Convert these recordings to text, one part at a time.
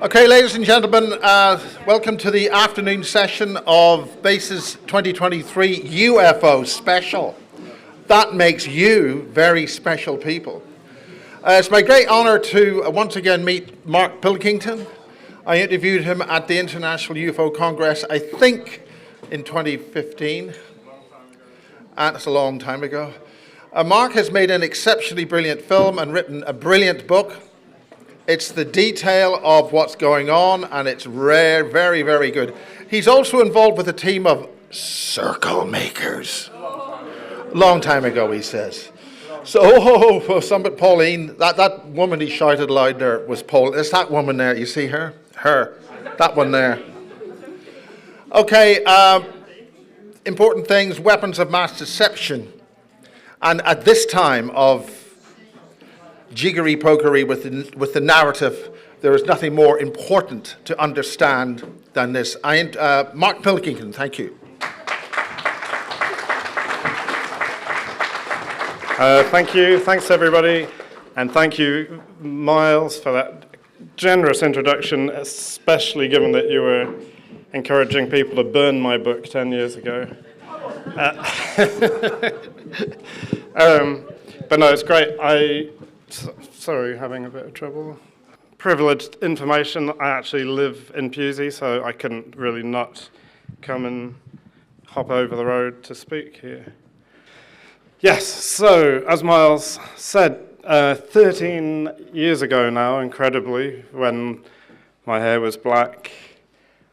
Okay, ladies and gentlemen, welcome to the afternoon session of BASES 2023 UFO special. That makes you very special people. It's my great honor to once again meet Mark Pilkington. I interviewed him at the International UFO Congress, I think, in 2015. That's a long time ago. Mark has made an exceptionally brilliant film and written a brilliant book. It's the detail of what's going on, and it's rare, very, very good. He's also involved with a team of circle makers. Long time ago, he says. So, somebody, Pauline, that woman he shouted loud there was Pauline. It's that woman there, you see her? Her. That one there. Okay, important things, weapons of mass deception. And at this time of jiggery-pokery with the narrative, there is nothing more important to understand than this. Mark Pilkington, thank you. Thank you. Thanks, everybody. And thank you, Miles, for that generous introduction, especially given that you were encouraging people to burn my book 10 years ago. But no, it's great. Sorry, having a bit of trouble. Privileged information. I actually live in Pusey, so I couldn't really not come and hop over the road to speak here. Yes, so as Miles said, 13 years ago now, incredibly, when my hair was black,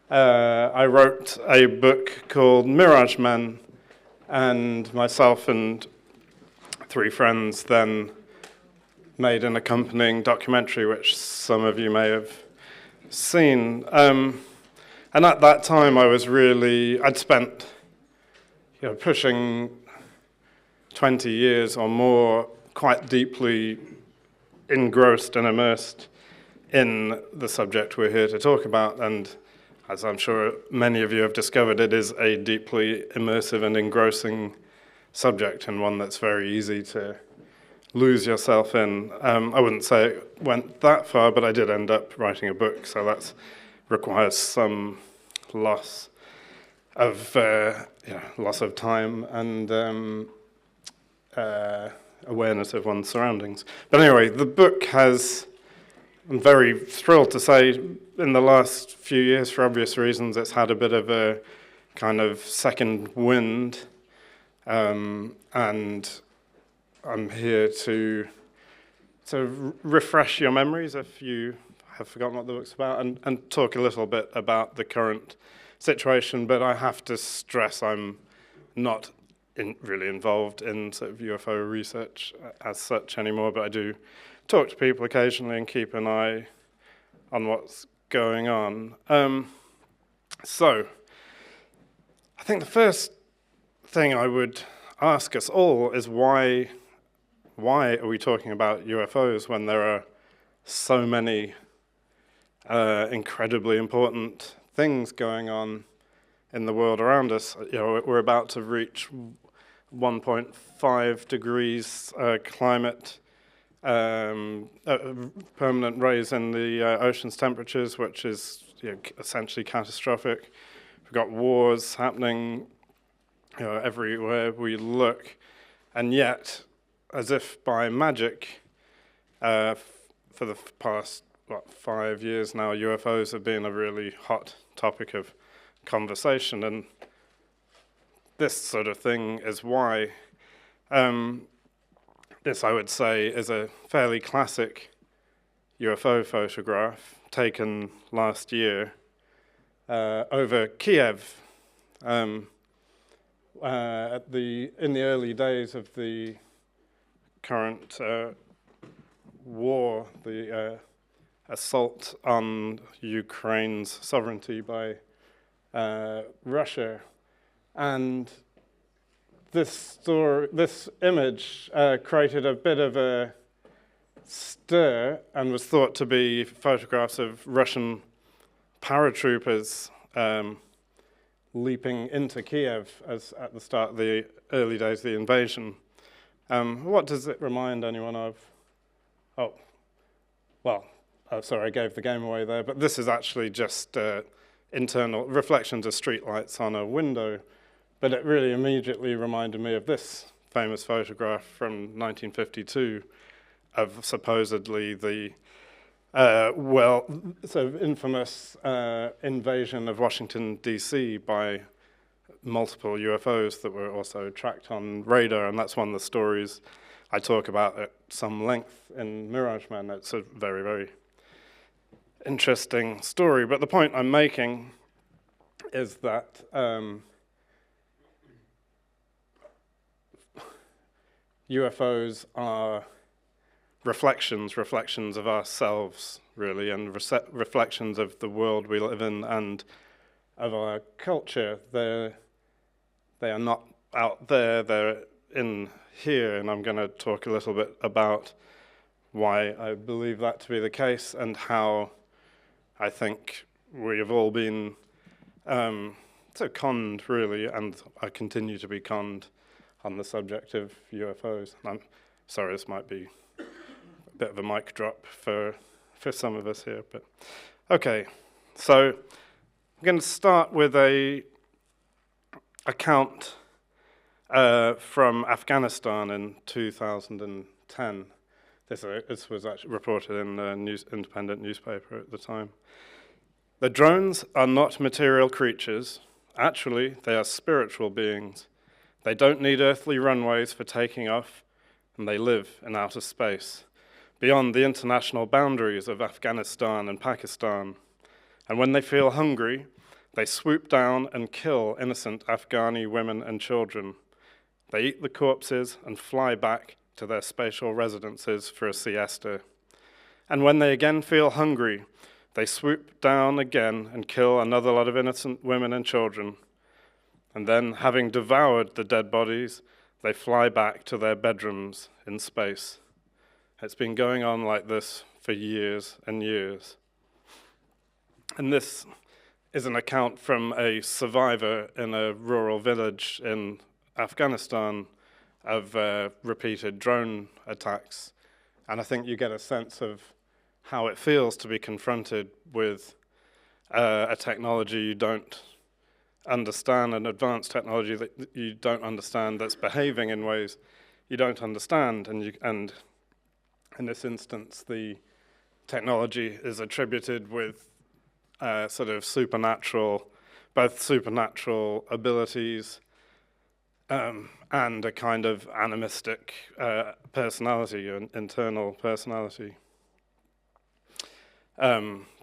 I wrote a book called Mirage Men, and myself and 3 friends then made an accompanying documentary, which some of you may have seen. And at that time, I'd spent, pushing 20 years or more quite deeply engrossed and immersed in the subject we're here to talk about. And as I'm sure many of you have discovered, it is a deeply immersive and engrossing subject, and one that's very easy to lose yourself in. I wouldn't say it went that far, but I did end up writing a book, so that requires some loss of time and awareness of one's surroundings. But anyway, the book I'm very thrilled to say, in the last few years, for obvious reasons, it's had a bit of a kind of second wind, and I'm here to refresh your memories if you have forgotten what the book's about, and talk a little bit about the current situation. But I have to stress I'm not really involved in sort of UFO research as such anymore, but I do talk to people occasionally and keep an eye on what's going on. So I think the first thing I would ask us all is why are we talking about UFOs when there are so many incredibly important things going on in the world around us? We're about to reach 1.5 degrees climate, a permanent rise in the ocean's temperatures, which is essentially catastrophic. We've got wars happening everywhere we look, and yet, as if by magic, for the past 5 years now, UFOs have been a really hot topic of conversation, and this sort of thing is why. This, I would say, is a fairly classic UFO photograph taken last year over Kiev. In the early days of the current war, the assault on Ukraine's sovereignty by Russia, and this image created a bit of a stir and was thought to be photographs of Russian paratroopers leaping into Kiev as at the start of the early days of the invasion. What does it remind anyone of? Oh, well, sorry, I gave the game away there, but this is actually just internal reflections of streetlights on a window. But it really immediately reminded me of this famous photograph from 1952 of supposedly the sort of infamous invasion of Washington, D.C. by multiple UFOs that were also tracked on radar, and that's one of the stories I talk about at some length in Mirage Men. It's a very, very interesting story, but the point I'm making is that UFOs are reflections of ourselves, really, and reflections of the world we live in and of our culture. They are not out there, they're in here, and I'm going to talk a little bit about why I believe that to be the case and how I think we have all been so conned, really, and I continue to be conned on the subject of UFOs. I'm sorry, this might be a bit of a mic drop for some of us here, but okay. So I'm going to start with a account from Afghanistan in 2010. This was actually reported in the independent newspaper at the time. The drones are not material creatures. Actually, they are spiritual beings. They don't need earthly runways for taking off, and they live in outer space, beyond the international boundaries of Afghanistan and Pakistan. And when they feel hungry, they swoop down and kill innocent Afghani women and children. They eat the corpses and fly back to their spatial residences for a siesta. And when they again feel hungry, they swoop down again and kill another lot of innocent women and children. And then, having devoured the dead bodies, they fly back to their bedrooms in space. It's been going on like this for years and years. And this is an account from a survivor in a rural village in Afghanistan of repeated drone attacks. And I think you get a sense of how it feels to be confronted with a technology you don't understand, an advanced technology that you don't understand, that's behaving in ways you don't understand. And in this instance, the technology is attributed with sort of both supernatural abilities and a kind of animistic personality, an internal personality.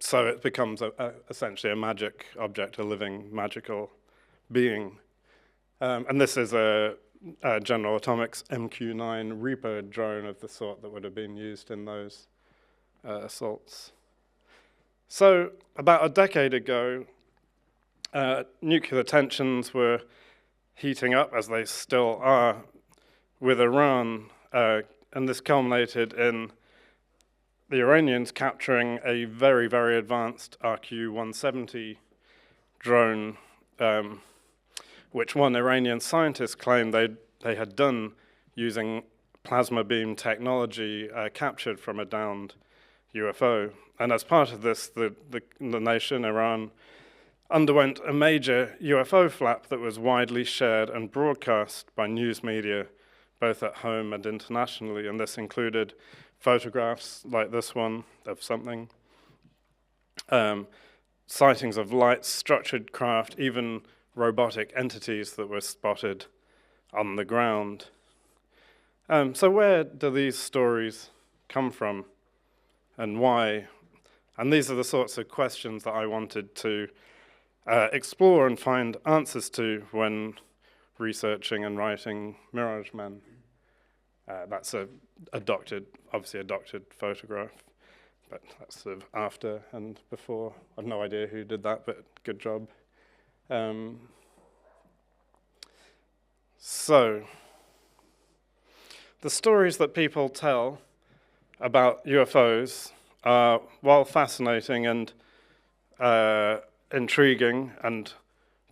So it becomes essentially a magic object, a living magical being. And this is a General Atomics MQ-9 Reaper drone of the sort that would have been used in those assaults. So about a decade ago, nuclear tensions were heating up, as they still are, with Iran, and this culminated in the Iranians capturing a very, very advanced RQ-170 drone, which one Iranian scientist claimed they had done using plasma beam technology captured from a downed UFO. And as part of this, the nation, Iran, underwent a major UFO flap that was widely shared and broadcast by news media, both at home and internationally, and this included photographs like this one of something, sightings of lights, structured craft, even robotic entities that were spotted on the ground. So where do these stories come from and why? And these are the sorts of questions that I wanted to explore and find answers to when researching and writing Mirage Men. That's obviously a doctored photograph, but that's sort of after and before. I've no idea who did that, but good job. So, the stories that people tell about UFOs are, while fascinating and intriguing and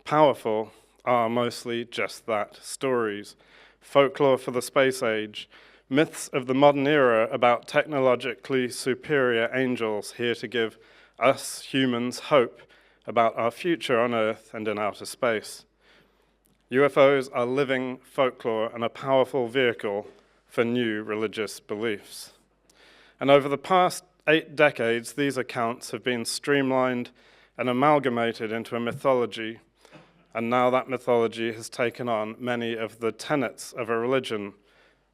powerful, are mostly just that, stories. Folklore for the space age, myths of the modern era about technologically superior angels here to give us humans hope about our future on Earth and in outer space. UFOs are living folklore and a powerful vehicle for new religious beliefs. And over the past 8 decades, these accounts have been streamlined and amalgamated into a mythology, and now that mythology has taken on many of the tenets of a religion,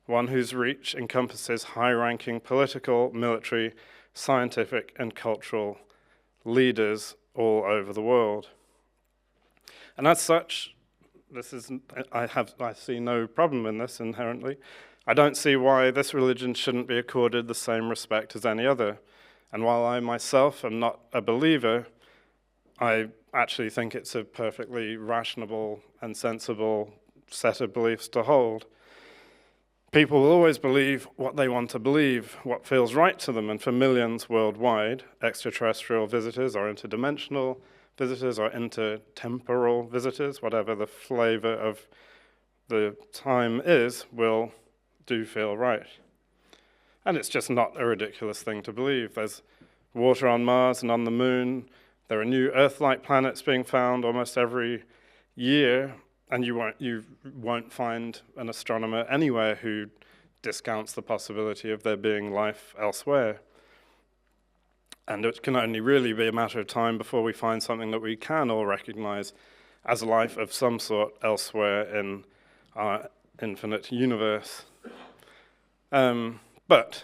one whose reach encompasses high-ranking political, military, scientific, and cultural leaders all over the world. And as such, I see no problem in this inherently. I don't see why this religion shouldn't be accorded the same respect as any other. And while I myself am not a believer, I actually think it's a perfectly rational and sensible set of beliefs to hold. People will always believe what they want to believe, what feels right to them, and for millions worldwide, extraterrestrial visitors or interdimensional visitors or intertemporal visitors, whatever the flavor of the time is, do feel right. And it's just not a ridiculous thing to believe. There's water on Mars and on the Moon. There are new Earth-like planets being found almost every year, and you won't find an astronomer anywhere who discounts the possibility of there being life elsewhere. And it can only really be a matter of time before we find something that we can all recognize as life of some sort elsewhere in our infinite universe. But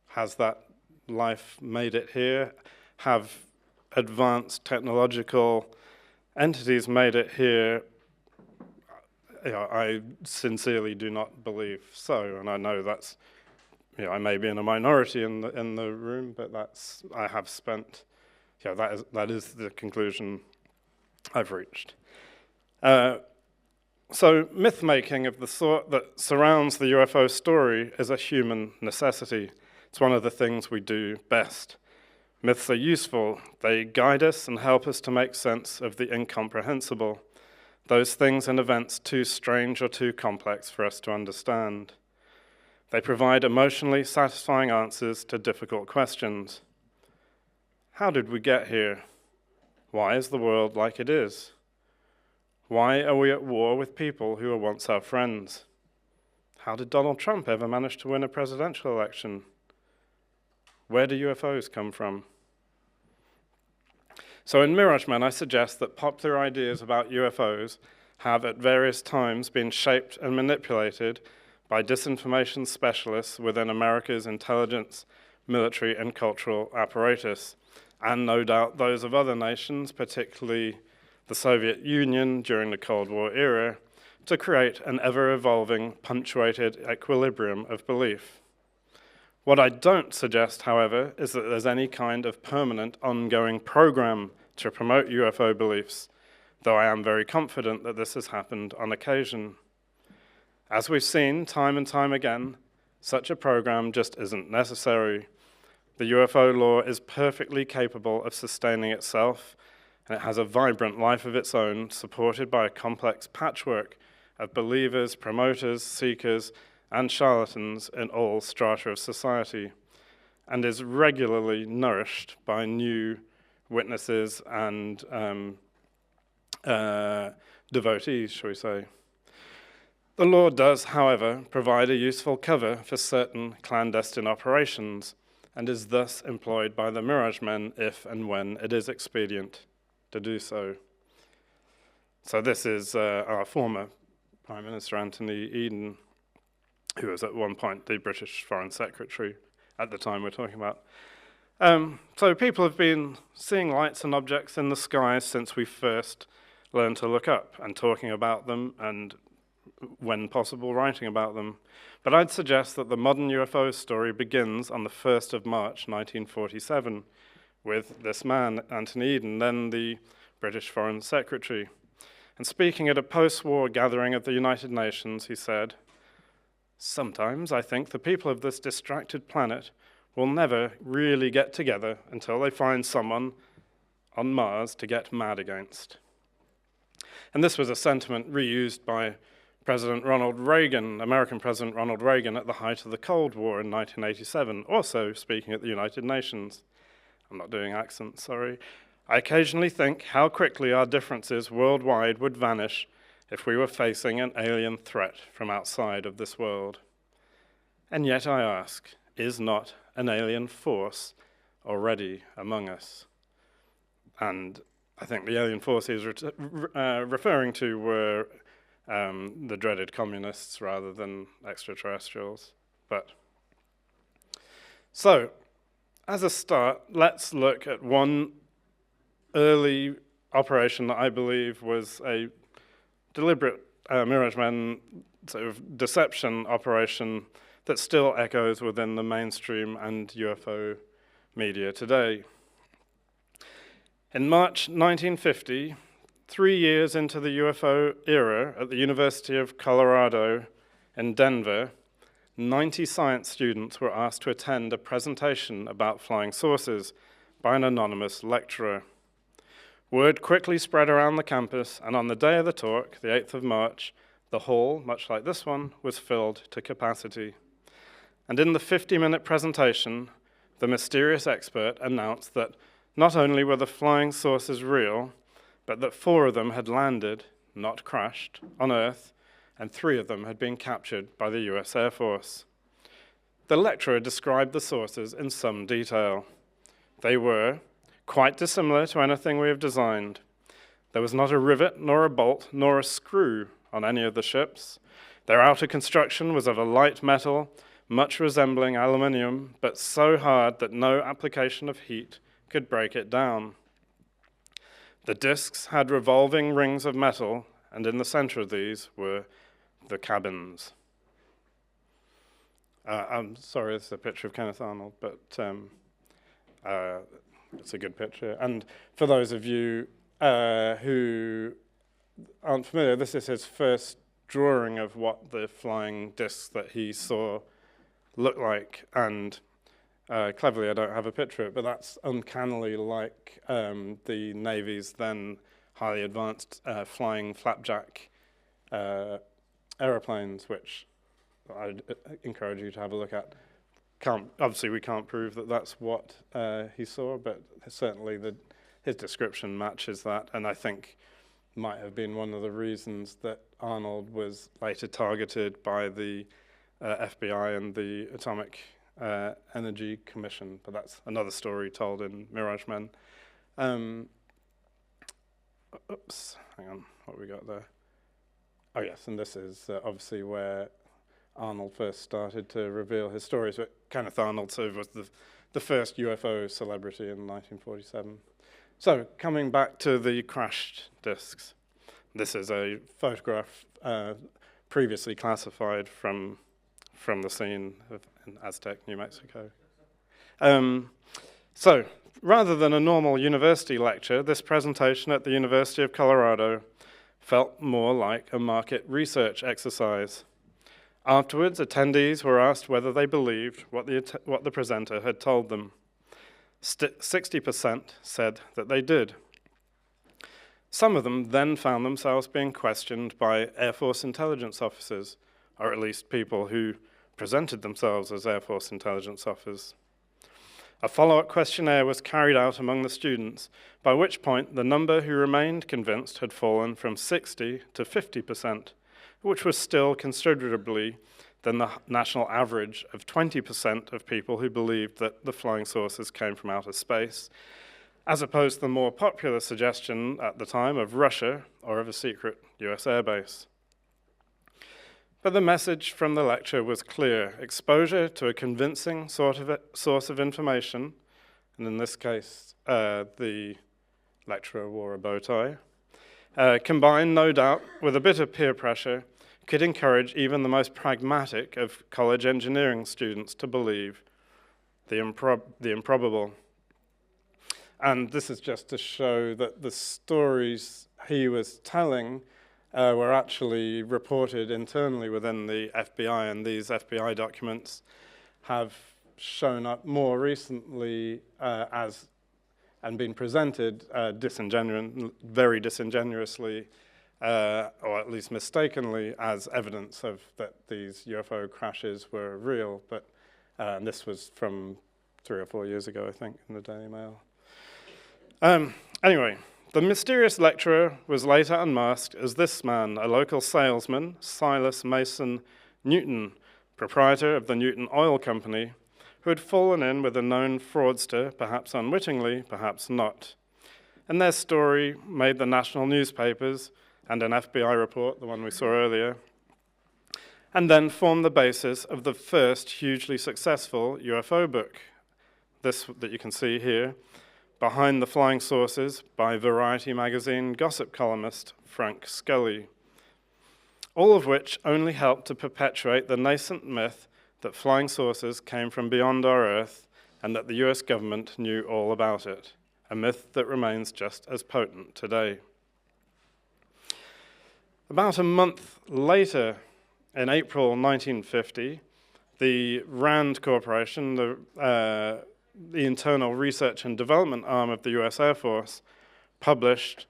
has that life made it here? Have advanced technological entities made it here? I sincerely do not believe so, and I know that's, I may be in a minority in the room, but I have spent, that is the conclusion I've reached. So myth-making of the sort that surrounds the UFO story is a human necessity. It's one of the things we do best. Myths are useful. They guide us and help us to make sense of the incomprehensible, those things and events too strange or too complex for us to understand. They provide emotionally satisfying answers to difficult questions. How did we get here? Why is the world like it is? Why are we at war with people who were once our friends? How did Donald Trump ever manage to win a presidential election? Where do UFOs come from? So in Mirage Men, I suggest that popular ideas about UFOs have at various times been shaped and manipulated by disinformation specialists within America's intelligence, military, and cultural apparatus, and no doubt those of other nations, particularly the Soviet Union during the Cold War era, to create an ever-evolving, punctuated equilibrium of belief. What I don't suggest, however, is that there's any kind of permanent, ongoing program to promote UFO beliefs, though I am very confident that this has happened on occasion. As we've seen time and time again, such a program just isn't necessary. The UFO lore is perfectly capable of sustaining itself, and it has a vibrant life of its own, supported by a complex patchwork of believers, promoters, seekers, and charlatans in all strata of society, and is regularly nourished by new witnesses and devotees, shall we say. The law does, however, provide a useful cover for certain clandestine operations, and is thus employed by the Mirage Men if and when it is expedient to do so. So this is our former Prime Minister Anthony Eden, who was at one point the British Foreign Secretary at the time we're talking about. So people have been seeing lights and objects in the sky since we first learned to look up, and talking about them, and when possible, writing about them. But I'd suggest that the modern UFO story begins on the 1st of March 1947 with this man, Anthony Eden, then the British Foreign Secretary. And speaking at a post-war gathering of the United Nations, he said, "Sometimes I think the people of this distracted planet will never really get together until they find someone on Mars to get mad against." And this was a sentiment reused by American President Ronald Reagan at the height of the Cold War in 1987, also speaking at the United Nations. I'm not doing accents, sorry. I occasionally think how quickly our differences worldwide would vanish if we were facing an alien threat from outside of this world. And yet I ask, is not an alien force already among us? And I think the alien force he's referring to were the dreaded communists rather than extraterrestrials. So, as a start, let's look at one early operation that I believe was a deliberate Mirage Men sort of deception operation that still echoes within the mainstream and UFO media today. In March 1950, 3 years into the UFO era at the University of Colorado in Denver, 90 science students were asked to attend a presentation about flying saucers by an anonymous lecturer. Word quickly spread around the campus, and on the day of the talk, the 8th of March, the hall, much like this one, was filled to capacity. And in the 50-minute presentation, the mysterious expert announced that not only were the flying saucers real, but that 4 of them had landed, not crashed, on Earth, and 3 of them had been captured by the US Air Force. The lecturer described the saucers in some detail. They were quite dissimilar to anything we have designed. There was not a rivet, nor a bolt, nor a screw on any of the ships. Their outer construction was of a light metal, much resembling aluminium, but so hard that no application of heat could break it down. The discs had revolving rings of metal, and in the center of these were the cabins. I'm sorry, it's a picture of Kenneth Arnold, but it's a good picture. And for those of you who aren't familiar, this is his first drawing of what the flying discs that he saw looked like. And cleverly, I don't have a picture of it, but that's uncannily like the Navy's then highly advanced flying flapjack aeroplanes, which I'd encourage you to have a look at. Obviously, we can't prove that that's what he saw, but certainly his description matches that, and I think might have been one of the reasons that Arnold was later targeted by the FBI and the Atomic Energy Commission, but that's another story told in Mirage Men. Oops, hang on, what we got there? Oh yes, and this is obviously where Arnold first started to reveal his stories, but Kenneth Arnold sort of was the first UFO celebrity in 1947. So, coming back to the crashed discs. This is a photograph previously classified from the scene in Aztec, New Mexico. So, rather than a normal university lecture, this presentation at the University of Colorado felt more like a market research exercise. Afterwards, attendees were asked whether they believed what the presenter had told them. 60% said that they did. Some of them then found themselves being questioned by Air Force intelligence officers, or at least people who presented themselves as Air Force intelligence officers. A follow-up questionnaire was carried out among the students, by which point the number who remained convinced had fallen from 60 to 50%, which was still considerably than the national average of 20% of people who believed that the flying saucers came from outer space, as opposed to the more popular suggestion at the time of Russia or of a secret US airbase. But the message from the lecture was clear: exposure to a convincing source of information, and in this case, the lecturer wore a bow tie, combined, no doubt, with a bit of peer pressure, could encourage even the most pragmatic of college engineering students to believe the improbable. And this is just to show that the stories he was telling were actually reported internally within the FBI, and these FBI documents have shown up more recently and been presented very disingenuously or at least mistakenly, as evidence of that these UFO crashes were real. But and this was from 3 or 4 years ago, I think, in the Daily Mail. Anyway, the mysterious lecturer was later unmasked as this man, a local salesman, Silas Mason Newton, proprietor of the Newton Oil Company, who had fallen in with a known fraudster, perhaps unwittingly, perhaps not. And their story made the national newspapers and an FBI report, the one we saw earlier, and then formed the basis of the first hugely successful UFO book, this that you can see here, Behind the Flying Saucers by Variety magazine gossip columnist Frank Scully, all of which only helped to perpetuate the nascent myth that flying saucers came from beyond our Earth and that the US government knew all about it, a myth that remains just as potent today. About a month later, in April 1950, the RAND Corporation, the Internal Research and Development arm of the US Air Force, published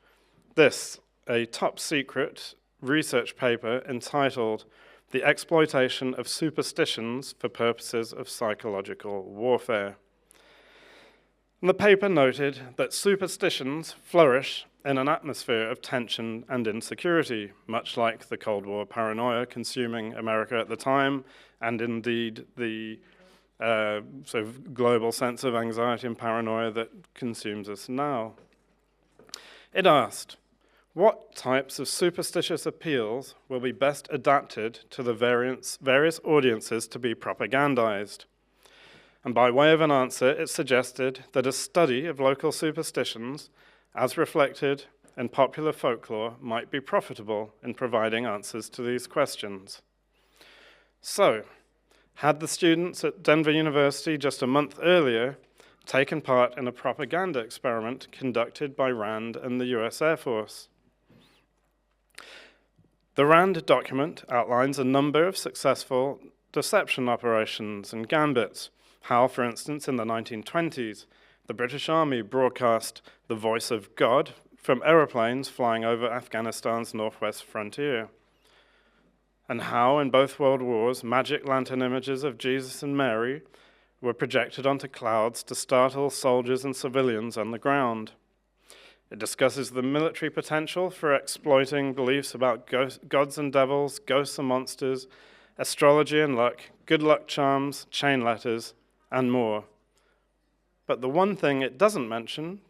this, a top-secret research paper entitled The Exploitation of Superstitions for Purposes of Psychological Warfare. And the paper noted that superstitions flourish in an atmosphere of tension and insecurity, much like the Cold War paranoia consuming America at the time, and indeed the sort of global sense of anxiety and paranoia that consumes us now. It asked, what types of superstitious appeals will be best adapted to the various audiences to be propagandized? And by way of an answer, it suggested that a study of local superstitions, as reflected in popular folklore, might be profitable in providing answers to these questions. So, had the students at Denver University just a month earlier taken part in a propaganda experiment conducted by RAND and the US Air Force? The RAND document outlines a number of successful deception operations and gambits. How, for instance, in the 1920s, the British Army broadcast the voice of God from aeroplanes flying over Afghanistan's northwest frontier. And how, in both world wars, magic lantern images of Jesus and Mary were projected onto clouds to startle soldiers and civilians on the ground. It discusses the military potential for exploiting beliefs about gods and devils, ghosts and monsters, astrology and luck, good luck charms, chain letters, and more. But the one thing it doesn't mention,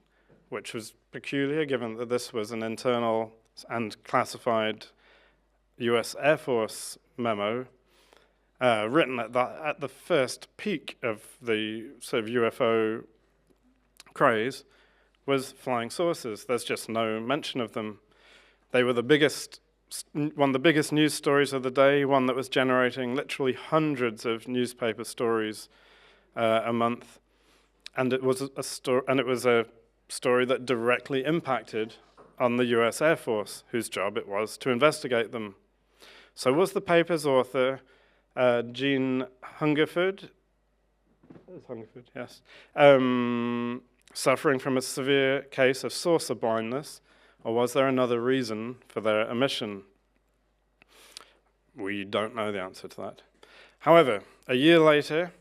which was peculiar given that this was an internal and classified US Air Force memo, written at the first peak of the sort of UFO craze, was flying saucers. There's just no mention of them. They were one of the biggest news stories of the day, one that was generating literally hundreds of newspaper stories a month, and it was a story that directly impacted on the US Air Force, whose job it was to investigate them. So was the paper's author, Gene Hungerford, yes, suffering from a severe case of saucer blindness, or was there another reason for their omission? We don't know the answer to that. However, a year later,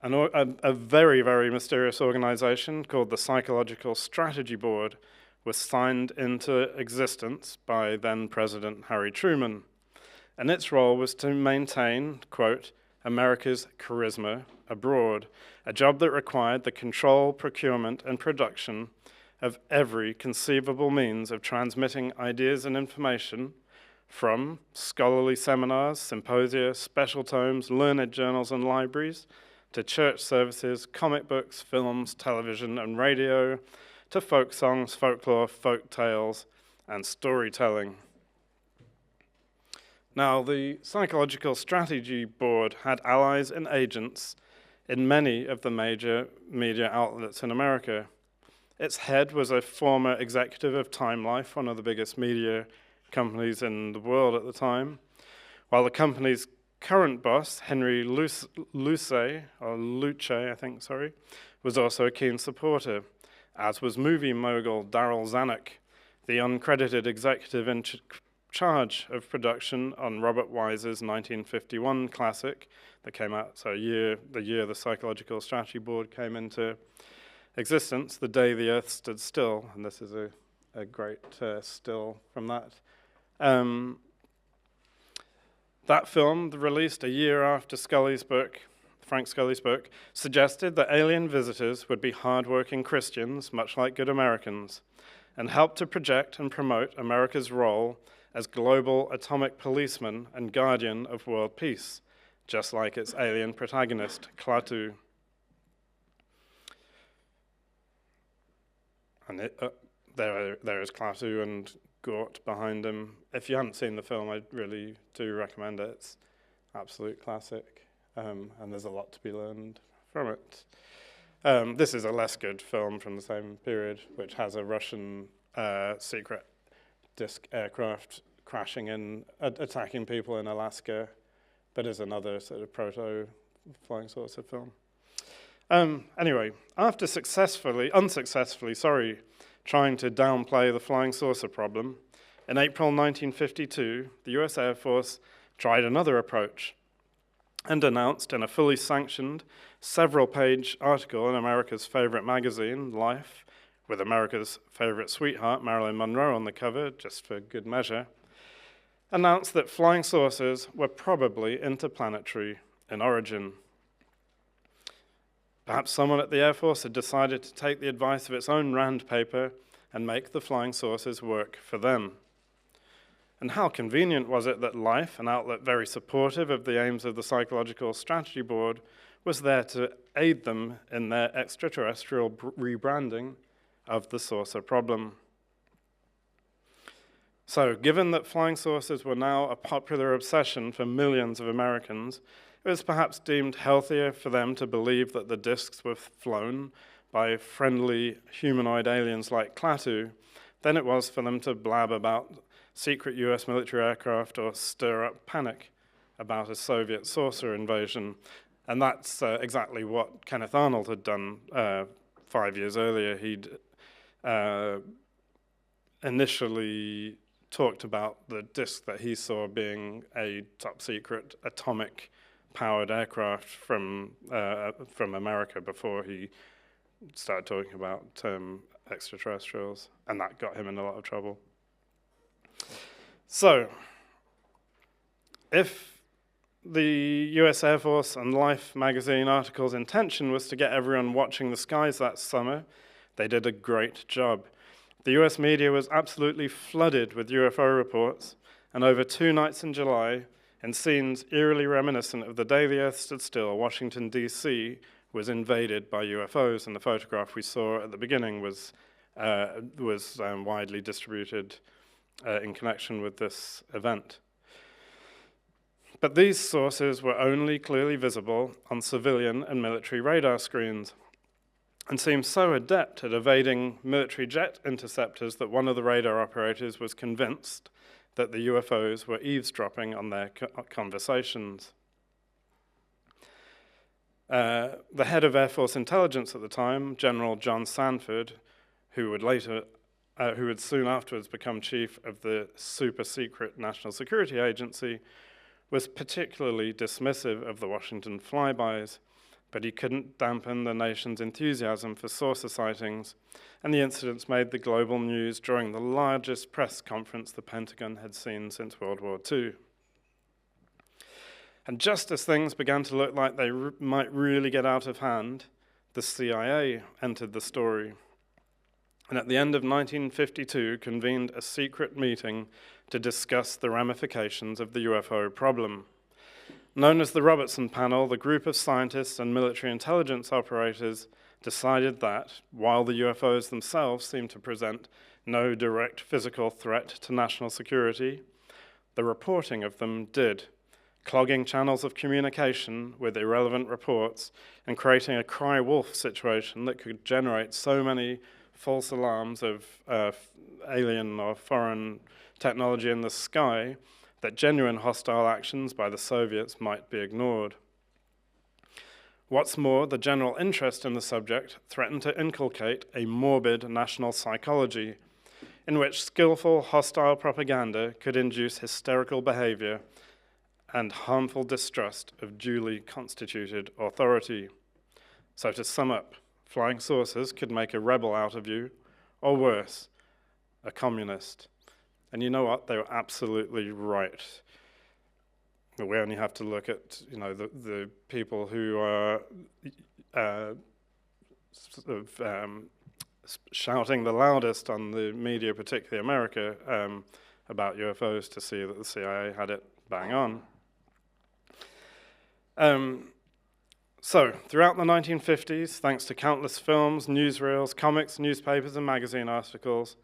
a very, very mysterious organization called the Psychological Strategy Board was signed into existence by then-President Harry Truman, and its role was to maintain, quote, America's charisma abroad, a job that required the control, procurement, and production of every conceivable means of transmitting ideas and information, from scholarly seminars, symposia, special tomes, learned journals and libraries, to church services, comic books, films, television, and radio, to folk songs, folklore, folk tales, and storytelling. Now, the Psychological Strategy Board had allies and agents in many of the major media outlets in America. Its head was a former executive of Time Life, one of the biggest media companies in the world at the time, while the company's current boss, Henry Luce, was also a keen supporter, as was movie mogul Darryl Zanuck, the uncredited executive in charge of production on Robert Wise's 1951 classic that came out, so the year the Psychological Strategy Board came into existence, The Day the Earth Stood Still, and this is a great still from that. That film, released a year after Frank Scully's book, suggested that alien visitors would be hard-working Christians, much like good Americans, and helped to project and promote America's role as global atomic policeman and guardian of world peace, just like its alien protagonist, Klaatu. And there is Klaatu and Gort behind him. If you haven't seen the film, I really do recommend it. It's absolute classic, and there's a lot to be learned from it. This is a less good film from the same period, which has a Russian secret disc aircraft crashing in, attacking people in Alaska, but is another sort of proto-flying saucer film. Anyway, after unsuccessfully, trying to downplay the flying saucer problem, in April 1952, the US Air Force tried another approach and announced in a fully sanctioned, several-page article in America's favorite magazine, Life, with America's favorite sweetheart, Marilyn Monroe, on the cover, just for good measure, announced that flying saucers were probably interplanetary in origin. Perhaps someone at the Air Force had decided to take the advice of its own Rand paper and make the flying saucers work for them. And how convenient was it that Life, an outlet very supportive of the aims of the Psychological Strategy Board, was there to aid them in their extraterrestrial rebranding of the saucer problem. So, given that flying saucers were now a popular obsession for millions of Americans, it was perhaps deemed healthier for them to believe that the discs were flown by friendly humanoid aliens like Klaatu than it was for them to blab about secret US military aircraft or stir up panic about a Soviet saucer invasion. And that's exactly what Kenneth Arnold had done 5 years earlier. He'd initially talked about the disc that he saw being a top-secret atomic-powered aircraft from America before he started talking about extraterrestrials, and that got him in a lot of trouble. So, if the US Air Force and Life magazine article's intention was to get everyone watching the skies that summer, they did a great job. The US media was absolutely flooded with UFO reports, and over 2 nights in July, in scenes eerily reminiscent of the day the Earth stood still, Washington, D.C. was invaded by UFOs, and the photograph we saw at the beginning was widely distributed in connection with this event. But these sources were only clearly visible on civilian and military radar screens, and seemed so adept at evading military jet interceptors that one of the radar operators was convinced that the UFOs were eavesdropping on their conversations. The head of Air Force intelligence at the time, General John Sanford, who would soon afterwards become chief of the super-secret National Security Agency, was particularly dismissive of the Washington flybys, but he couldn't dampen the nation's enthusiasm for saucer sightings, and the incidents made the global news during the largest press conference the Pentagon had seen since World War II. And just as things began to look like they might really get out of hand, the CIA entered the story, and at the end of 1952 convened a secret meeting to discuss the ramifications of the UFO problem. Known as the Robertson Panel, the group of scientists and military intelligence operators decided that, while the UFOs themselves seemed to present no direct physical threat to national security, the reporting of them did, clogging channels of communication with irrelevant reports and creating a cry wolf situation that could generate so many false alarms of alien or foreign technology in the sky that genuine hostile actions by the Soviets might be ignored. What's more, the general interest in the subject threatened to inculcate a morbid national psychology in which skillful hostile propaganda could induce hysterical behavior and harmful distrust of duly constituted authority. So to sum up, flying saucers could make a rebel out of you, or worse, a communist. And you know what? They were absolutely right. We only have to look at, the people who are shouting the loudest on the media, particularly America, about UFOs to see that the CIA had it bang on. So, throughout the 1950s, thanks to countless films, newsreels, comics, newspapers, and magazine articles,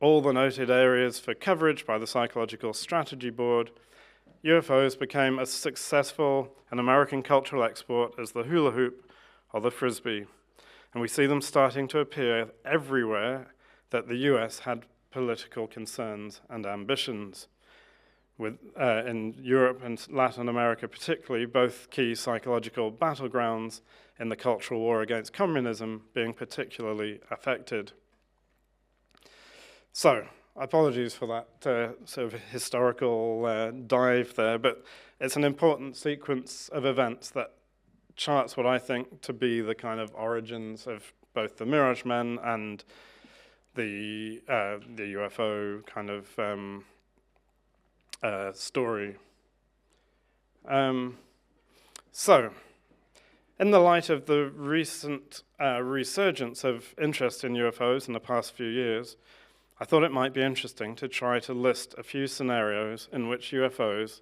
all the noted areas for coverage by the Psychological Strategy Board, UFOs became as successful an American cultural export as the hula hoop or the frisbee. And we see them starting to appear everywhere that the US had political concerns and ambitions. In Europe and Latin America particularly, both key psychological battlegrounds in the cultural war against communism being particularly affected. So, apologies for that sort of historical dive there, but it's an important sequence of events that charts what I think to be the kind of origins of both the Mirage Men and the UFO kind of story. So, in the light of the recent resurgence of interest in UFOs in the past few years, I thought it might be interesting to try to list a few scenarios in which UFOs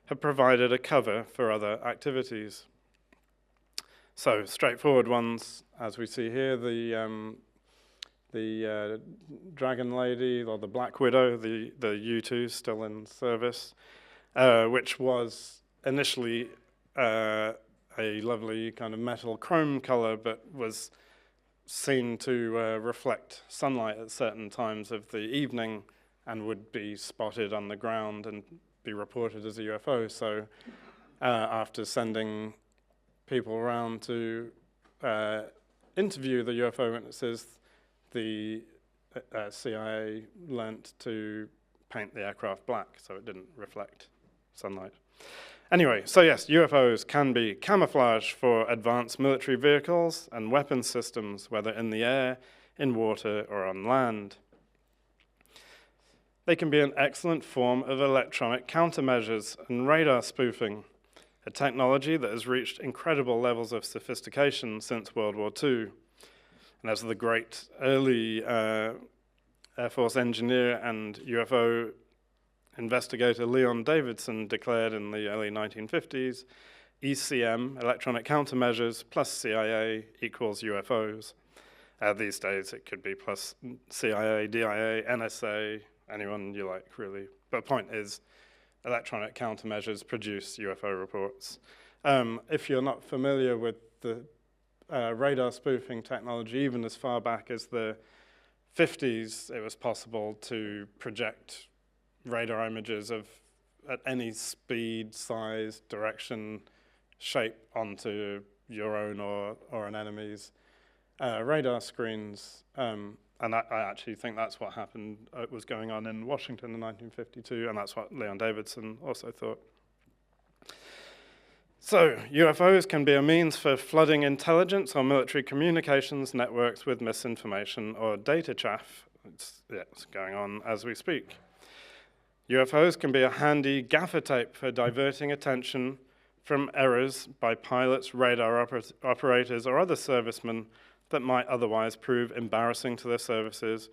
have provided a cover for other activities. So, straightforward ones, as we see here, the Dragon Lady, or the Black Widow, the U-2 still in service, which was initially a lovely kind of metal chrome color, but was seen to reflect sunlight at certain times of the evening and would be spotted on the ground and be reported as a UFO. So after sending people around to interview the UFO witnesses, the CIA learnt to paint the aircraft black so it didn't reflect sunlight. Anyway, so yes, UFOs can be camouflage for advanced military vehicles and weapon systems, whether in the air, in water, or on land. They can be an excellent form of electronic countermeasures and radar spoofing, a technology that has reached incredible levels of sophistication since World War II. And as the great early Air Force engineer and UFO investigator Leon Davidson declared in the early 1950s, ECM, electronic countermeasures, plus CIA equals UFOs. These days it could be plus CIA, DIA, NSA, anyone you like, really. But the point is, electronic countermeasures produce UFO reports. If you're not familiar with the radar spoofing technology, even as far back as the 50s, it was possible to project radar images of at any speed, size, direction, shape onto your own or an enemy's radar screens. And I actually think that's what happened, was going on in Washington in 1952, and that's what Leon Davidson also thought. So, UFOs can be a means for flooding intelligence or military communications networks with misinformation or data chaff. It's going on as we speak. UFOs can be a handy gaffer tape for diverting attention from errors by pilots, radar operators, or other servicemen that might otherwise prove embarrassing to their services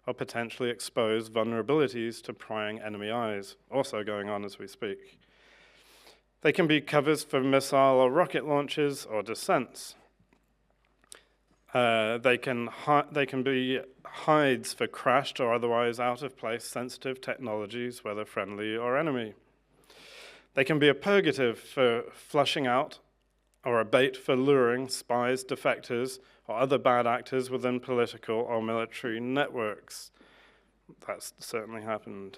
or potentially expose vulnerabilities to prying enemy eyes, also going on as we speak. They can be covers for missile or rocket launches or descents. They can be hides for crashed or otherwise out-of-place sensitive technologies, whether friendly or enemy. They can be a purgative for flushing out or a bait for luring spies, defectors, or other bad actors within political or military networks. That's certainly happened.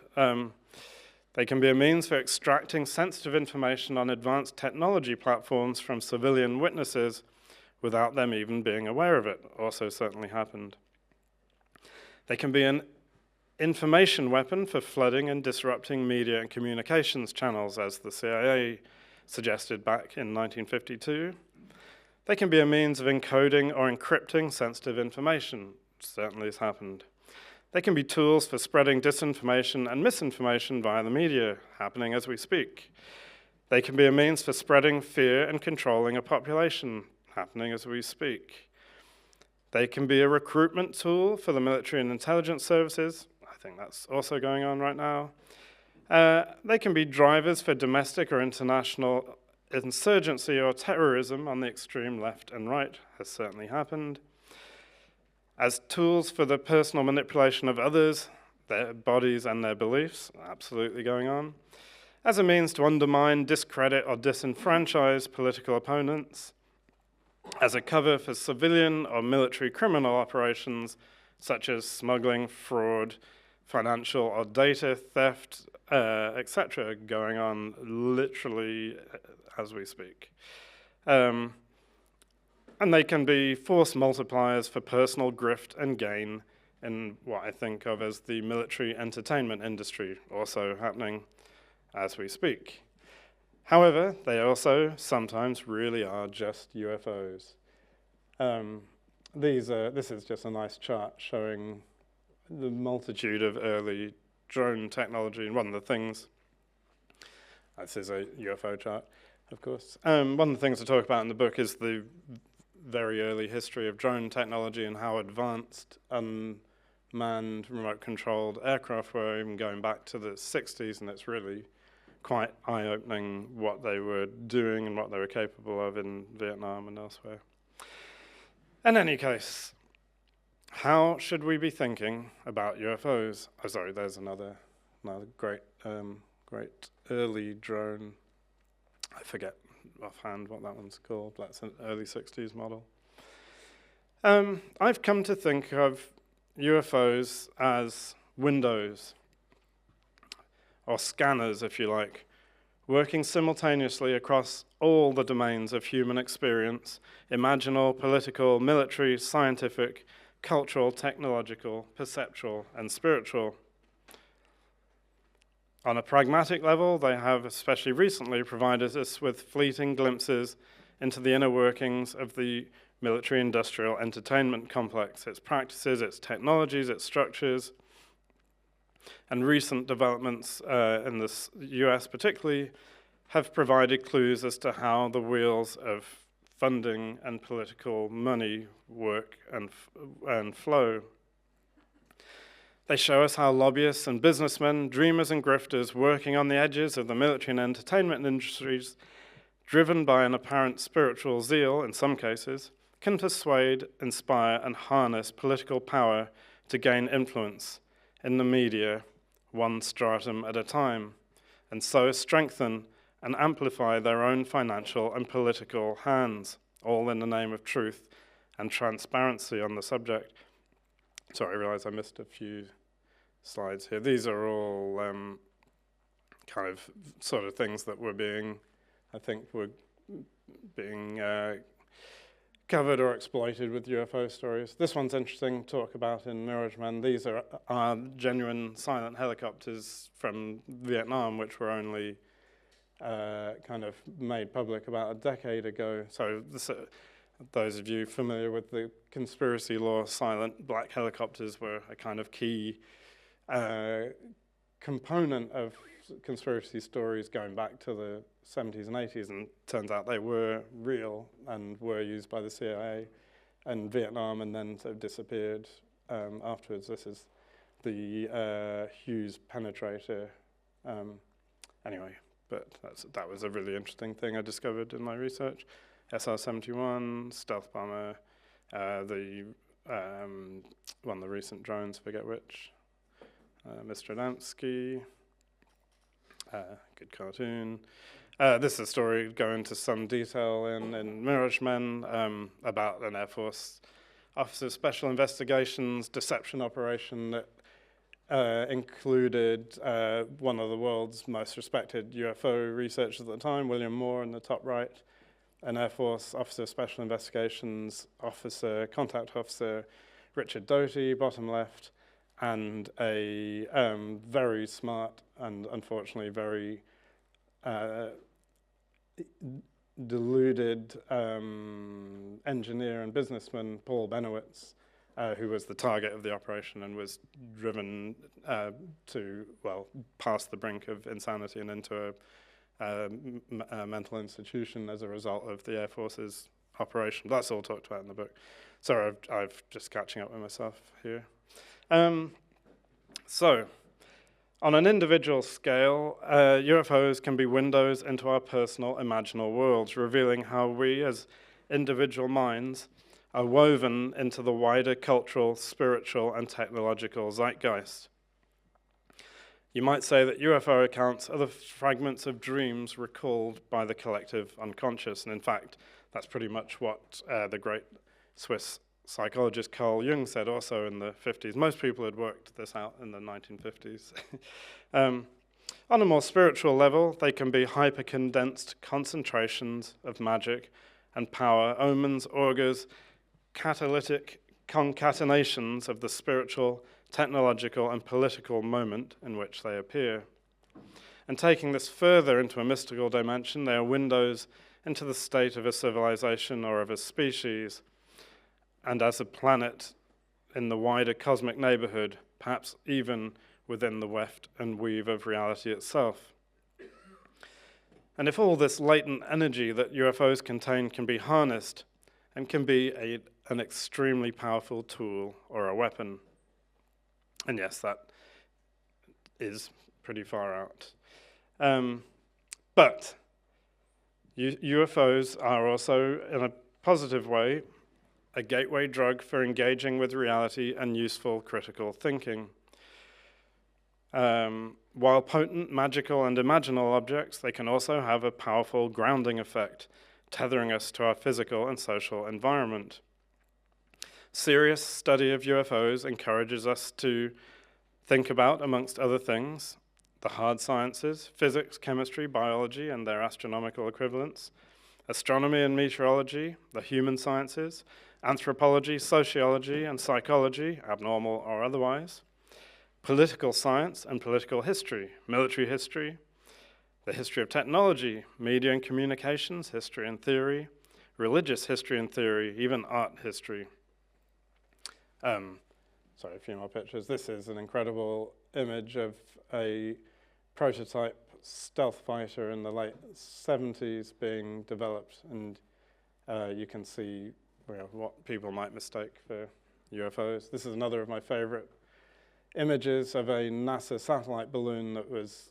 They can be a means for extracting sensitive information on advanced technology platforms from civilian witnesses without them even being aware of it. Also certainly happened. They can be an information weapon for flooding and disrupting media and communications channels, as the CIA suggested back in 1952. They can be a means of encoding or encrypting sensitive information, which certainly has happened. They can be tools for spreading disinformation and misinformation via the media, happening as we speak. They can be a means for spreading fear and controlling a population, happening as we speak. They can be a recruitment tool for the military and intelligence services. I think that's also going on right now. They can be drivers for domestic or international insurgency or terrorism on the extreme left and right, has certainly happened. As tools for the personal manipulation of others, their bodies and their beliefs, absolutely going on. As a means to undermine, discredit, or disenfranchise political opponents. As a cover for civilian or military criminal operations, such as smuggling, fraud, financial or data theft, etc., going on literally as we speak. And they can be force multipliers for personal grift and gain in what I think of as the military entertainment industry, also happening as we speak. However, they also sometimes really are just UFOs. This is just a nice chart showing the multitude of early drone technology, and one of the things, this is a UFO chart, of course. One of the things I talk about in the book is the very early history of drone technology and how advanced unmanned remote-controlled aircraft were, even going back to the 60s, and it's really quite eye-opening what they were doing and what they were capable of in Vietnam and elsewhere. In any case, how should we be thinking about UFOs? Oh, sorry, there's another great early drone. I forget offhand what that one's called. That's an early 60s model. I've come to think of UFOs as windows, or scanners, if you like, working simultaneously across all the domains of human experience: imaginal, political, military, scientific, cultural, technological, perceptual, and spiritual. On a pragmatic level, they have, especially recently, provided us with fleeting glimpses into the inner workings of the military-industrial entertainment complex, its practices, its technologies, its structures. And recent developments in the US particularly have provided clues as to how the wheels of funding and political money work and flow. They show us how lobbyists and businessmen, dreamers and grifters working on the edges of the military and entertainment industries, driven by an apparent spiritual zeal in some cases, can persuade, inspire, and harness political power to gain influence in the media, one stratum at a time, and so strengthen and amplify their own financial and political hands, all in the name of truth and transparency on the subject. Sorry, I realize I missed a few slides here. These are all kind of sort of things that were being, I think, were being covered or exploited with UFO stories. This one's interesting to talk about in Mirage Men. These are genuine silent helicopters from Vietnam, which were only kind of made public about a decade ago. So this, those of you familiar with the conspiracy law, silent black helicopters were a kind of key component of conspiracy stories going back to the 70s and 80s, and turns out they were real and were used by the CIA in Vietnam and then sort of disappeared afterwards. This is the Hughes penetrator. Anyway, but that was a really interesting thing I discovered in my research. SR-71, stealth bomber, one of the recent drones, forget which, Mr. Adamski, good cartoon. This is a story going into some detail in Mirage Men about an Air Force Officer of Special Investigations deception operation that included one of the world's most respected UFO researchers at the time, William Moore in the top right, an Air Force Officer of Special Investigations officer, contact officer, Richard Doty, bottom left, and a very smart and unfortunately very deluded engineer and businessman, Paul Benowitz, who was the target of the operation and was driven to, well, past the brink of insanity and into a mental institution as a result of the Air Force's operation. That's all talked about in the book. Sorry, I've just catching up with myself here. So, on an individual scale, UFOs can be windows into our personal imaginal worlds, revealing how we as individual minds are woven into the wider cultural, spiritual, and technological zeitgeist. You might say that UFO accounts are the fragments of dreams recalled by the collective unconscious, and in fact, that's pretty much what the great Swiss psychologist Carl Jung said also in the 50s. Most people had worked this out in the 1950s. On a more spiritual level, they can be hyper-condensed concentrations of magic and power, omens, augurs, catalytic concatenations of the spiritual, technological, and political moment in which they appear. And taking this further into a mystical dimension, they are windows into the state of a civilization or of a species, and as a planet in the wider cosmic neighborhood, perhaps even within the weft and weave of reality itself. And if all this latent energy that UFOs contain can be harnessed and can be an extremely powerful tool or a weapon, and yes, that is pretty far out. But UFOs are also, in a positive way, a gateway drug for engaging with reality and useful critical thinking. While potent, magical, and imaginal objects, they can also have a powerful grounding effect, tethering us to our physical and social environment. Serious study of UFOs encourages us to think about, amongst other things, the hard sciences, physics, chemistry, biology, and their astronomical equivalents, astronomy and meteorology, the human sciences, anthropology, sociology, and psychology, abnormal or otherwise, political science and political history, military history, the history of technology, media and communications, history and theory, religious history and theory, even art history. Sorry, a few more pictures. This is an incredible image of a prototype stealth fighter in the late 70s being developed, and you can see what people might mistake for UFOs. This is another of my favorite images of a NASA satellite balloon that was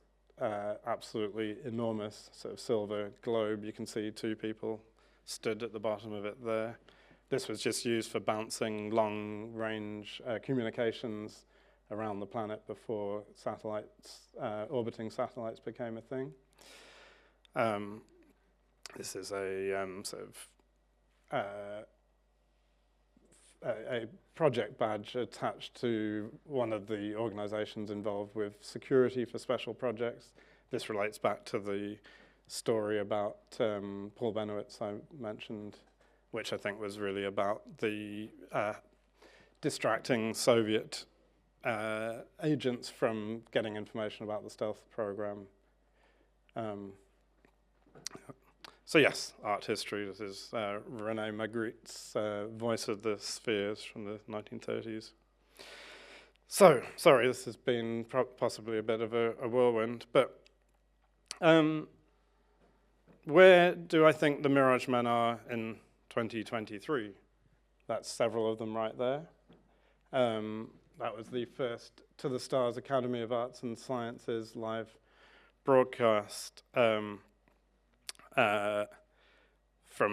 absolutely enormous, sort of silver globe. You can see two people stood at the bottom of it there. This was just used for bouncing long-range communications around the planet before satellites, orbiting satellites became a thing. This is a sort of a project badge attached to one of the organizations involved with security for special projects. This relates back to the story about Paul Benowitz I mentioned, which I think was really about the distracting Soviet agents from getting information about the stealth program. So yes, art history. This is René Magritte's Voice of the Spheres from the 1930s. So, sorry, this has been possibly a bit of a whirlwind, but where do I think the Mirage Men are in 2023? That's several of them right there. That was the first To the Stars Academy of Arts and Sciences live broadcast. From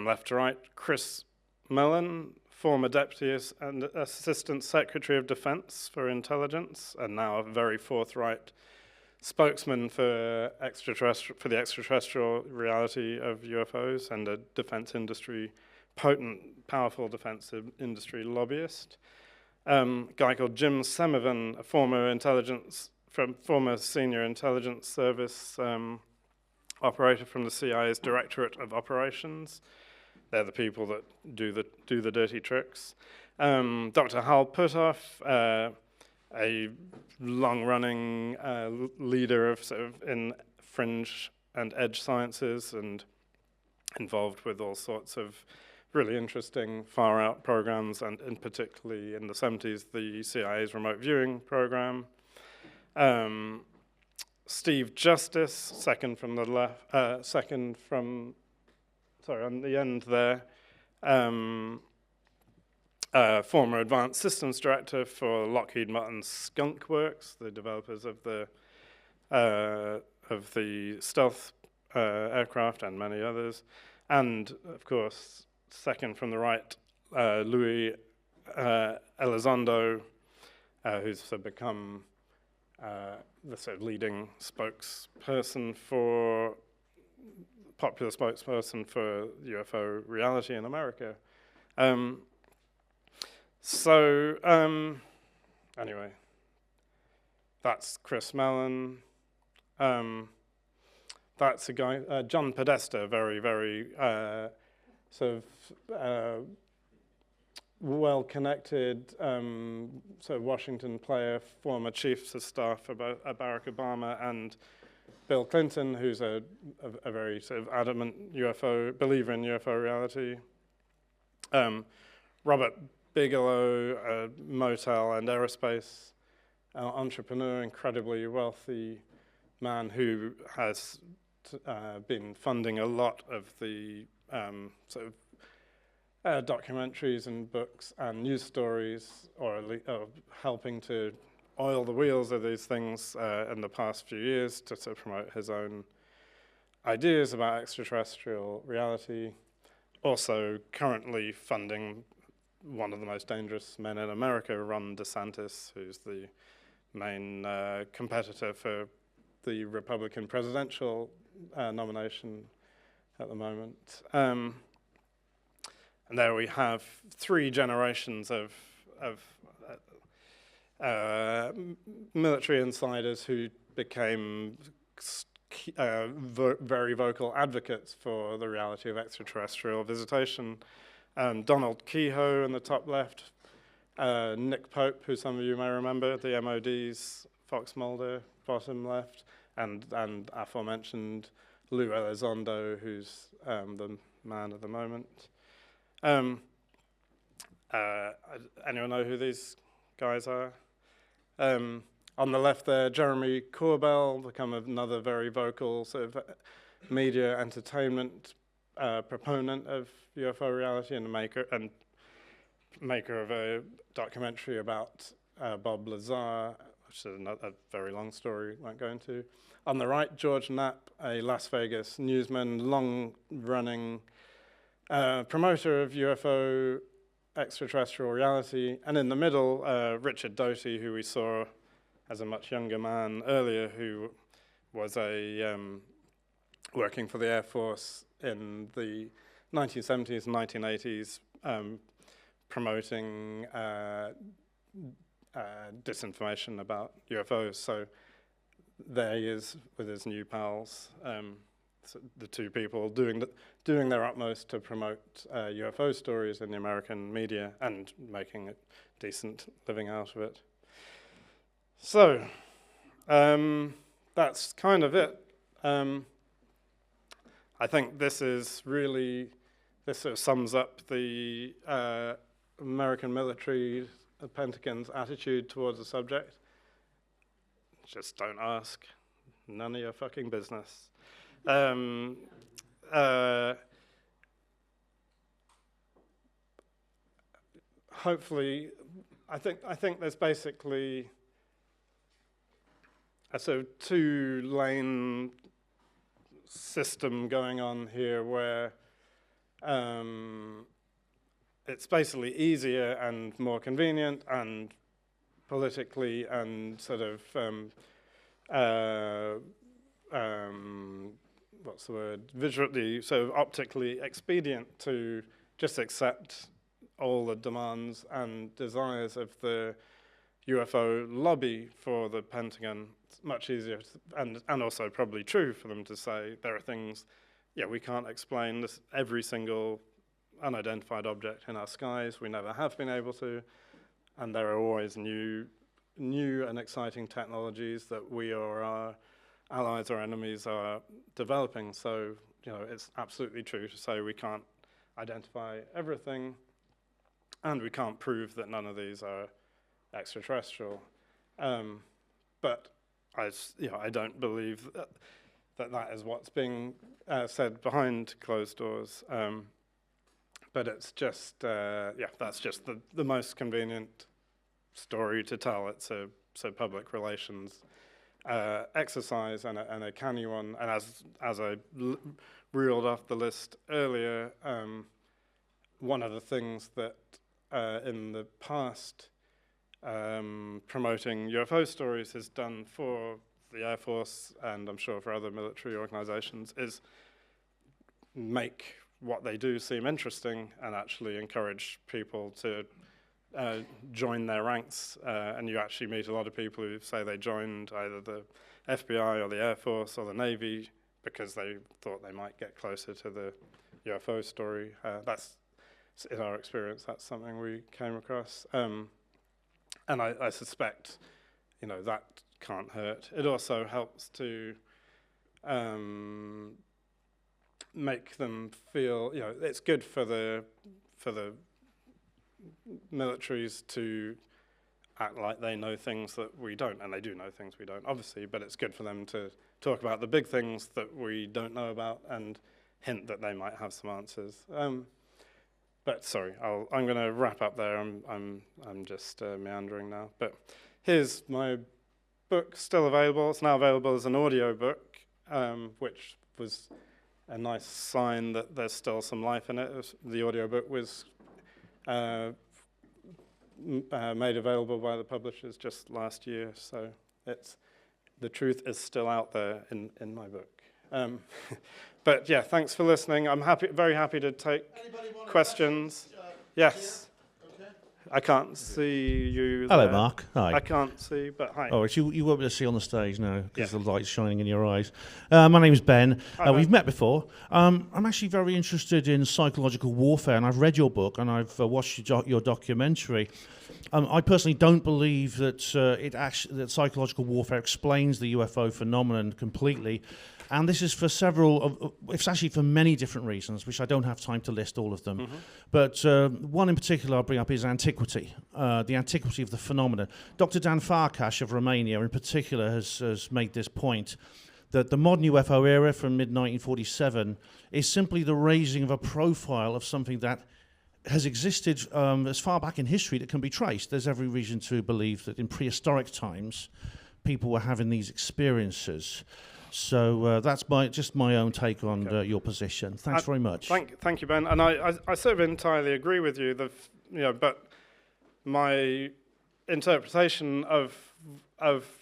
left to right, Chris Mellon, former Deputy and Assistant Secretary of Defense for Intelligence, and now a very forthright spokesman for the extraterrestrial reality of UFOs and a defense industry, powerful defense industry lobbyist. A guy called Jim Semivan, a former senior intelligence service operator from the CIA's Directorate of Operations. They're the people that do the dirty tricks. Dr. Hal Puthoff, a long-running leader of sort of in fringe and edge sciences, and involved with all sorts of really interesting far-out programs, and particularly in the 70s, the CIA's remote viewing program. Steve Justice, second from the left, on the end there, former Advanced Systems Director for Lockheed Martin's Skunk Works, the developers of the stealth aircraft and many others, and of course, second from the right, Louis Elizondo, who's sort of become the sort of leading popular spokesperson for UFO reality in America. Anyway, that's Chris Mellon. That's a guy, John Podesta, very, very sort of well-connected sort of Washington player, former chiefs of staff for Barack Obama and Bill Clinton, who's a very sort of adamant believer in UFO reality. Robert Bigelow, a motel and aerospace entrepreneur, incredibly wealthy man who has been funding a lot of the sort of documentaries and books and news stories, or helping to oil the wheels of these things in the past few years to sort of promote his own ideas about extraterrestrial reality. Also currently funding one of the most dangerous men in America, Ron DeSantis, who's the main competitor for the Republican presidential nomination at the moment. And there we have three generations of military insiders who became very vocal advocates for the reality of extraterrestrial visitation. Donald Kehoe in the top left, Nick Pope, who some of you may remember, the MOD's Fox Mulder, bottom left, and aforementioned Lou Elizondo, who's the man of the moment. Anyone know who these guys are? On the left there, Jeremy Corbell, become another very vocal sort of media entertainment proponent of UFO reality, and maker of a documentary about Bob Lazar, which is a very long story, won't go into. On the right, George Knapp, a Las Vegas newsman, long-running promoter of UFO extraterrestrial reality. And in the middle, Richard Doty, who we saw as a much younger man earlier, who was working for the Air Force in the 1970s and 1980s, promoting disinformation about UFOs. So there he is with his new pals, so the two people doing their utmost to promote UFO stories in the American media and making a decent living out of it. So that's kind of it. I think this sort of sums up the American military, the Pentagon's attitude towards the subject. Just don't ask. None of your fucking business. Hopefully, I think there's basically a sort of two-lane system going on here where it's basically easier and more convenient and politically and sort of what's the word, visually, so optically expedient to just accept all the demands and desires of the UFO lobby for the Pentagon. It's much easier and also probably true for them to say there are things, we can't explain this, every single unidentified object in our skies. We never have been able to, and there are always new new and exciting technologies that we or our allies or enemies are developing. So, it's absolutely true to say we can't identify everything, and we can't prove that none of these are extraterrestrial. But I don't believe that is what's being said behind closed doors. But it's just, that's just the most convenient story to tell. It's a public relations exercise and a canny one. And as I reeled off the list earlier, one of the things that in the past promoting UFO stories has done for the Air Force, and I'm sure for other military organizations, is make what they do seem interesting and actually encourage people to join their ranks. And you actually meet a lot of people who say they joined either the FBI or the Air Force or the Navy because they thought they might get closer to the UFO story. That's, in our experience, that's something we came across. And I suspect, that can't hurt. It also helps to make them feel, it's good for the militaries to act like they know things that we don't, and they do know things we don't, obviously, but it's good for them to talk about the big things that we don't know about and hint that they might have some answers. But sorry, I'm going to wrap up there. I'm just meandering now. But here's my book, still available. It's now available as an audio book, which was a nice sign that there's still some life in it. The audio book was made available by the publishers just last year, so the truth is still out there in my book. But yeah, thanks for listening. I'm very happy to take questions. Yes. Okay. I can't see you there. Hello, Mark. Hi. I can't see, but hi. Oh, you won't be able to see on the stage now because the light's shining in your eyes. My name's Ben. We've met before. I'm actually very interested in psychological warfare, and I've read your book and I've watched your documentary. I personally don't believe that that psychological warfare explains the UFO phenomenon completely. And this is for it's actually for many different reasons, which I don't have time to list all of them. Mm-hmm. But one in particular I'll bring up is antiquity, the antiquity of the phenomenon. Dr. Dan Farkas of Romania in particular has made this point, that the modern UFO era from mid-1947 is simply the raising of a profile of something that has existed as far back in history that can be traced. There's every reason to believe that in prehistoric times, people were having these experiences. So that's just my own take on your position. Thanks very much. Thank you, Ben. And I sort of entirely agree with you. But my interpretation of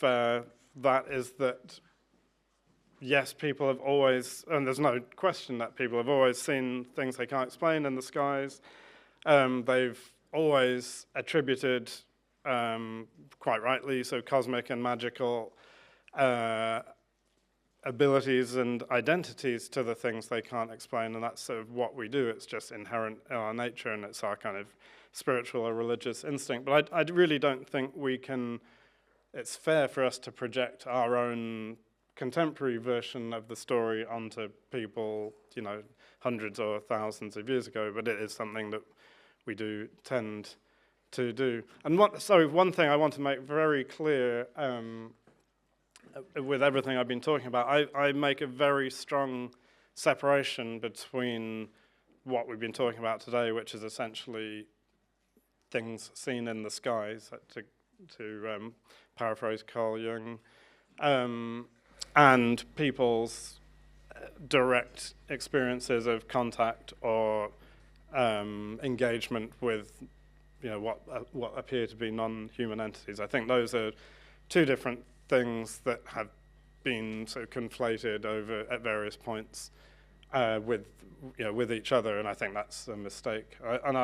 that is that yes, people have always, and there's no question that people have always seen things they can't explain in the skies. They've always attributed, quite rightly, so cosmic and magical abilities and identities to the things they can't explain, and that's sort of what we do. It's just inherent in our nature, and it's our kind of spiritual or religious instinct. But I really don't think it's fair for us to project our own contemporary version of the story onto people, hundreds or thousands of years ago, but it is something that we do tend to do. And one thing I want to make very clear, with everything I've been talking about, I make a very strong separation between what we've been talking about today, which is essentially things seen in the skies, to paraphrase Carl Jung, and people's direct experiences of contact or engagement with what appear to be non-human entities. I think those are two different things that have been sort of conflated at various points with each other, and I think that's a mistake. I'm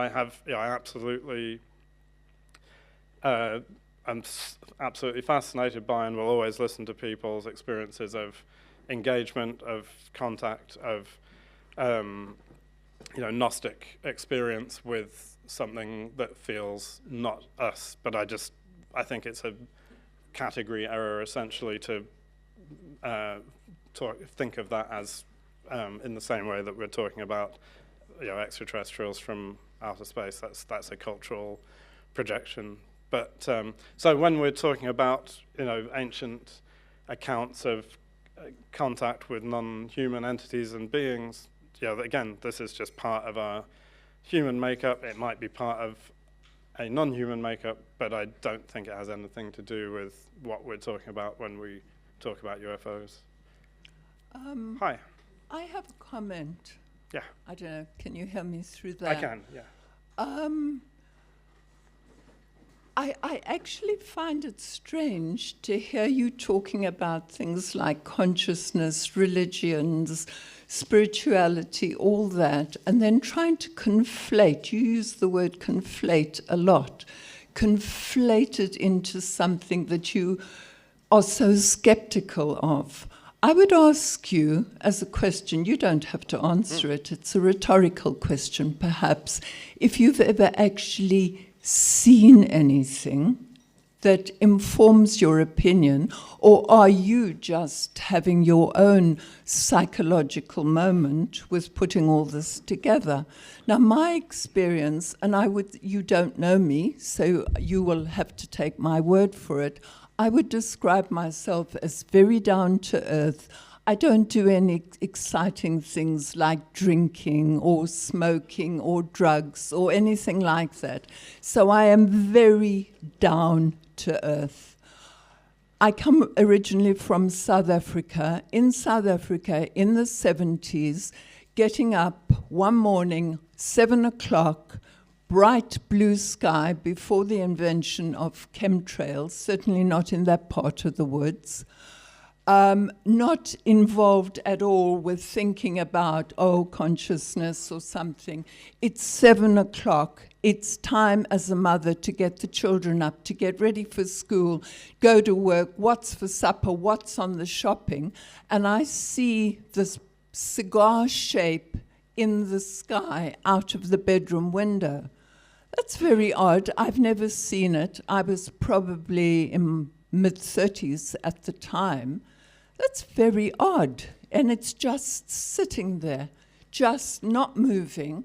absolutely fascinated by and will always listen to people's experiences of engagement, of contact, of Gnostic experience with something that feels not us. But I think it's category error, essentially, to think of that as in the same way that we're talking about, extraterrestrials from outer space. That's a cultural projection. But so when we're talking about ancient accounts of contact with non-human entities and beings, again, this is just part of our human makeup. It might be part of a non-human makeup, but I don't think it has anything to do with what we're talking about when we talk about UFOs. Hi. I have a comment. Yeah. I don't know, can you hear me through that? I can, yeah. I actually find it strange to hear you talking about things like consciousness, religions, spirituality, all that, and then trying to conflate, you use the word conflate a lot, conflate it into something that you are so skeptical of. I would ask you as a question, you don't have to answer it, it's a rhetorical question perhaps, if you've ever actually seen anything that informs your opinion, or are you just having your own psychological moment with putting all this together? Now, my experience, and you don't know me, so you will have to take my word for it, I would describe myself as very down to earth. I don't do any exciting things like drinking or smoking or drugs or anything like that. So I am very down to earth. I come originally from South Africa. In South Africa, in the 70s, getting up one morning, 7 o'clock, bright blue sky before the invention of chemtrails, certainly not in that part of the woods. Not involved at all with thinking about, consciousness or something. It's 7 o'clock. It's time as a mother to get the children up, to get ready for school, go to work, what's for supper, what's on the shopping. And I see this cigar shape in the sky out of the bedroom window. That's very odd. I've never seen it. I was probably in mid-30s at the time. That's very odd. And it's just sitting there, just not moving.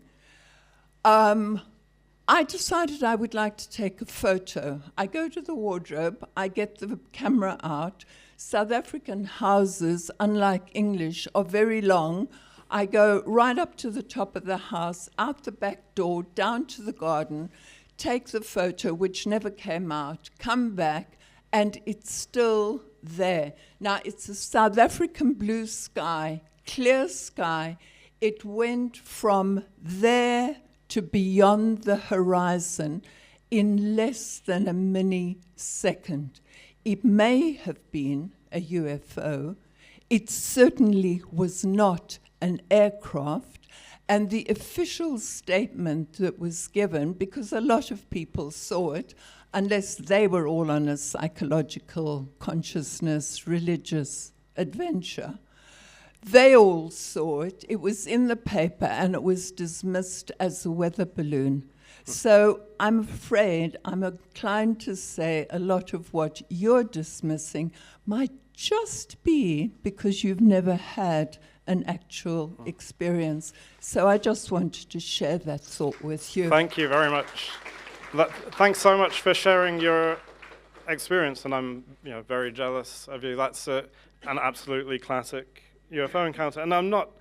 I decided I would like to take a photo. I go to the wardrobe, I get the camera out. South African houses, unlike English, are very long. I go right up to the top of the house, out the back door, down to the garden, take the photo, which never came out, come back, and it's still there. Now, it's a South African blue sky, clear sky. It went from there to beyond the horizon in less than a millisecond. It may have been a UFO. It certainly was not an aircraft, and the official statement that was given, because a lot of people saw it, unless they were all on a psychological consciousness, religious adventure, they all saw it. It was in the paper, and it was dismissed as a weather balloon. So I'm afraid, I'm inclined to say a lot of what you're dismissing might just be because you've never had an actual experience. So I just wanted to share that thought with you. Thank you very much. Thanks so much for sharing your experience, and I'm very jealous of you. That's an absolutely classic UFO encounter. And I'm not,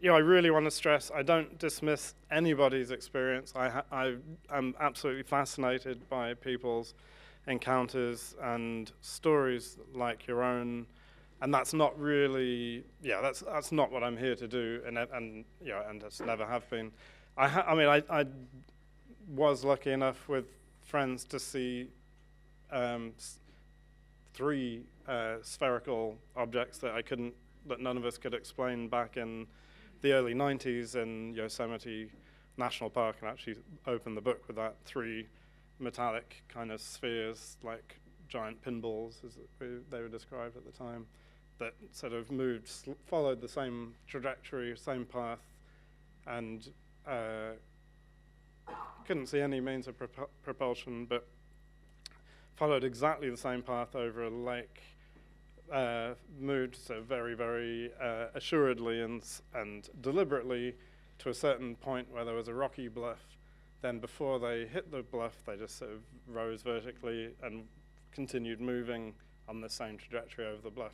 I really want to stress, I don't dismiss anybody's experience. I'm absolutely fascinated by people's encounters and stories like your own. And that's not really, that's not what I'm here to do, and it's never have been. I was lucky enough with friends to see 3 spherical objects that none of us could explain back in the early 90s in Yosemite National Park, and actually opened the book with that, 3 metallic kind of spheres, like giant pinballs, as they were described at the time, that sort of followed the same trajectory, same path, and couldn't see any means of propulsion, but followed exactly the same path over a lake, moved so very, very assuredly and deliberately to a certain point where there was a rocky bluff. Then before they hit the bluff, they just sort of rose vertically and continued moving on the same trajectory over the bluff.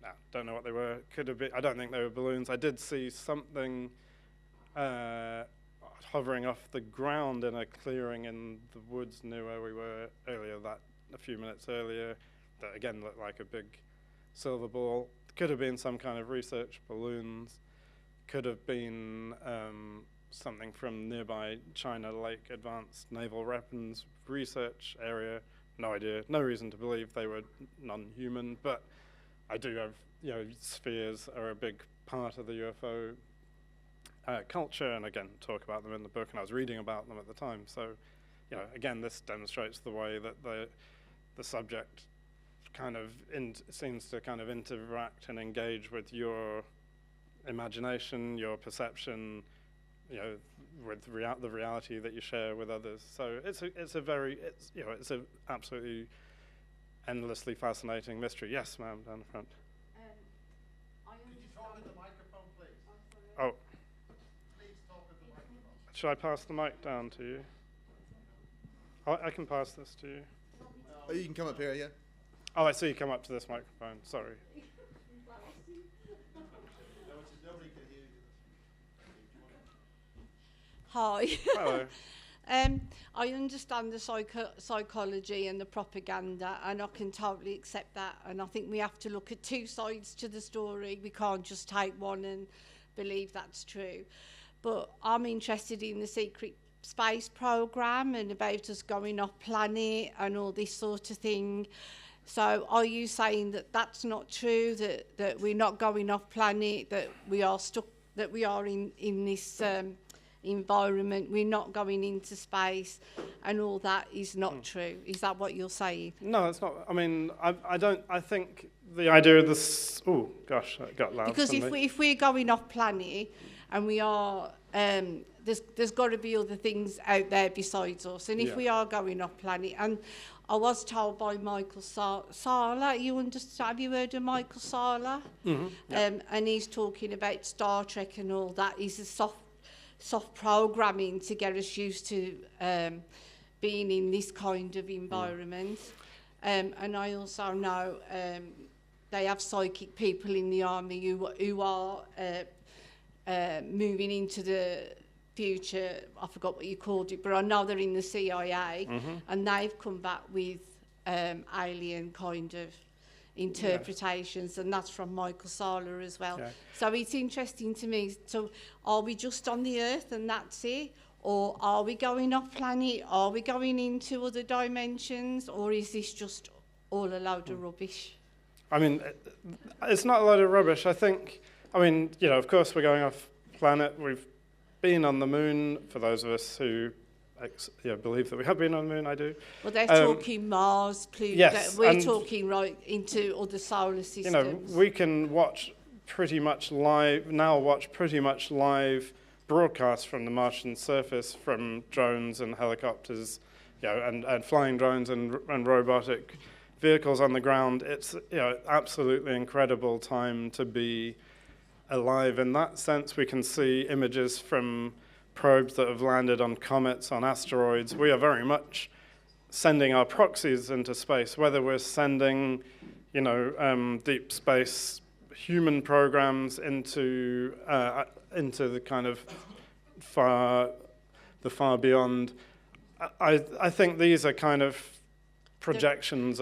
Now, don't know what they were. Could have been. I don't think they were balloons. I did see something hovering off the ground in a clearing in the woods near where we were earlier. A few minutes earlier, that again looked like a big silver ball. Could have been some kind of research balloons. Could have been something from nearby China Lake Advanced Naval Weapons Research Area. No idea. No reason to believe they were non-human, but I do have, spheres are a big part of the UFO culture, and again, talk about them in the book, and I was reading about them at the time. So, again, this demonstrates the way that the subject kind of seems to kind of interact and engage with your imagination, your perception, with the reality that you share with others. So it's a absolutely endlessly fascinating mystery. Yes, ma'am, down the front. Could you talk at the microphone, please? Oh, Please talk at the microphone. should I pass the mic down to you? I can pass this to you. Oh, you can come up here, yeah? Oh, I see you come up to this microphone. Sorry. Nobody can hear you. Hi. Hello. I understand the psychology and the propaganda, and I can totally accept that. And I think we have to look at two sides to the story. We can't just take one and believe that's true. But I'm interested in the secret space program and about us going off planet and all this sort of thing. So are you saying that that's not true, that we're not going off planet, that we are stuck, that we are in this environment, we're not going into space, and all that is not true? Is that what you're saying? No, it's not. I mean, I think the idea of this. Oh gosh, that got loud. Because if we're going off planet and we are, there's got to be other things out there besides us. And if we are going off planet, and I was told by Michael Sala, have you heard of Michael Sala? Mm-hmm. And he's talking about Star Trek and all that. He's a soft programming to get us used to being in this kind of environment. And I also know they have psychic people in the army who are moving into the future. I forgot what you called it, but I know they're in the CIA, and they've come back with alien kind of interpretations, and that's from Michael Sala as well. Yeah. So it's interesting to me. So are we just on the Earth and that's it? Or are we going off planet? Are we going into other dimensions? Or is this just all a load of rubbish? I mean, it's not a load of rubbish. I think, of course we're going off planet. We've been on the moon, for those of us who believe that we have been on the moon. I do. Well, they're talking Mars, Pluto. Yes, we're talking right into other solar systems. We can watch pretty much live broadcasts from the Martian surface from drones and helicopters, and flying drones and robotic vehicles on the ground. It's absolutely incredible time to be alive. In that sense, we can see images from probes that have landed on comets, on asteroids. We are very much sending our proxies into space, whether we're sending, deep space human programs into the kind of far beyond. I think these are kind of projections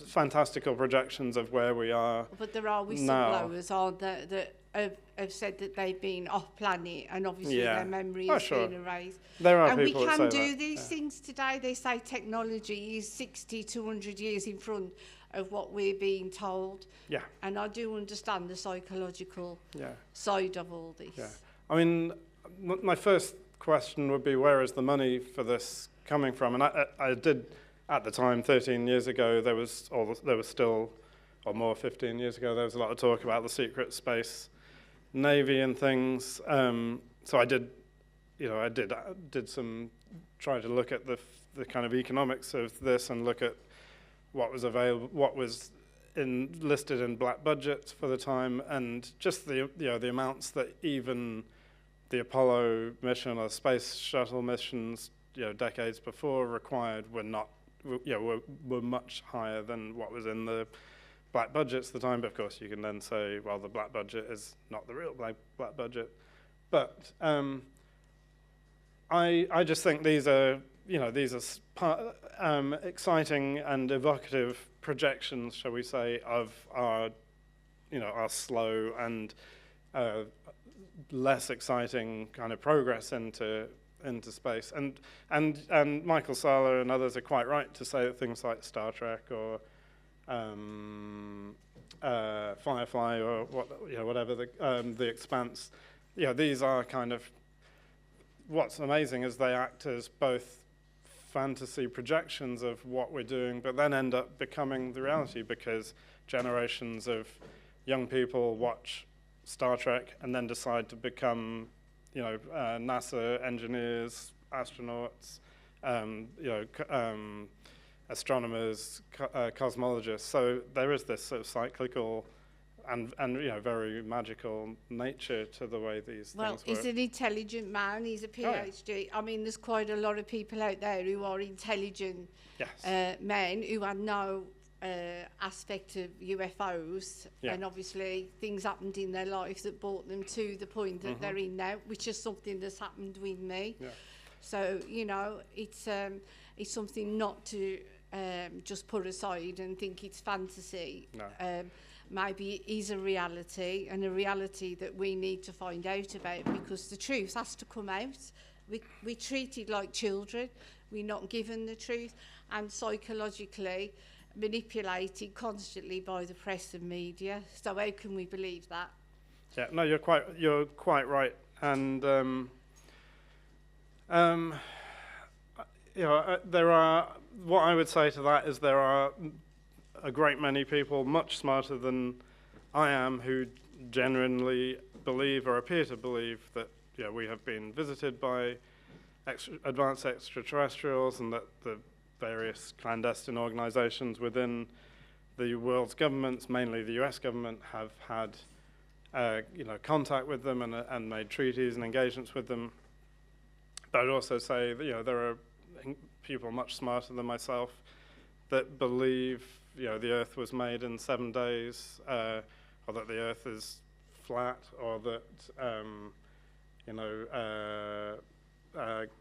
fantastical projections of where we are. But there are whistleblowers, aren't there, that have said that they've been off planet, and obviously their memory has been erased. There are and people we can that say do these things today. They say technology is 60 to 100 years in front of what we're being told. Yeah. And I do understand the psychological side of all this. Yeah. I mean, my first question would be, where is the money for this coming from? And I did, at the time, 13 years ago, there was still, or more, 15 years ago, there was a lot of talk about the secret space navy and things. So I did, I did some try to look at the kind of economics of this and look at what was available, what was listed in black budgets for the time, and just the amounts that even the Apollo mission or space shuttle missions, decades before required were not, were much higher than what was in the black budgets at the time. But of course, you can then say, well, the black budget is not the real black budget. But I just think these are exciting and evocative projections, shall we say, of our slow and less exciting kind of progress into space. And Michael Sala and others are quite right to say that things like Star Trek or Firefly or whatever the Expanse, these are kind of, what's amazing is they act as both fantasy projections of what we're doing, but then end up becoming the reality because generations of young people watch Star Trek and then decide to become, NASA engineers, astronauts, astronomers, cosmologists. So there is this sort of cyclical and very magical nature to the way these things work. Well, he's an intelligent man. He's a PhD. Oh, yeah. I mean, there's quite a lot of people out there who are intelligent men who have no aspect of UFOs, and obviously things happened in their life that brought them to the point that they're in now, which is something that's happened with me. Yeah. So it's something not to just put aside and think it's fantasy. No. Maybe it is a reality, and a reality that we need to find out about, because the truth has to come out. We're treated like children. We're not given the truth, and psychologically manipulated constantly by the press and media. So how can we believe that? Yeah, no, you're quite right, and there are, what I would say to that is there are a great many people much smarter than I am who genuinely believe or appear to believe that we have been visited by advanced extraterrestrials, and that the various clandestine organizations within the world's governments, mainly the US government, have had contact with them and made treaties and engagements with them. But I'd also say that there are people much smarter than myself that believe the Earth was made in 7 days, or that the Earth is flat, or that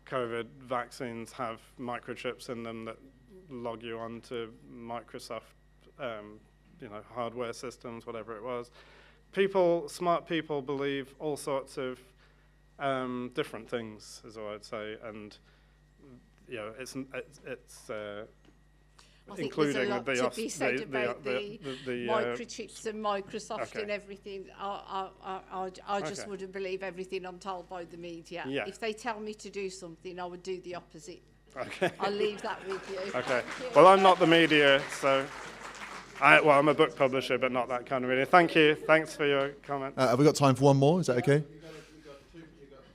COVID vaccines have microchips in them that log you onto Microsoft, hardware systems, whatever it was. Smart people believe all sorts of different things, is all I'd say, and it's I think there's a lot to be said about the microchips and Microsoft and everything. I just wouldn't believe everything I'm told by the media. Yeah. If they tell me to do something, I would do the opposite. Okay. I'll leave that with you. Okay. Well, I'm not the media, so I'm a book publisher, but not that kind of media. Thank you. Thanks for your comment. Have we got time for one more? Is that okay?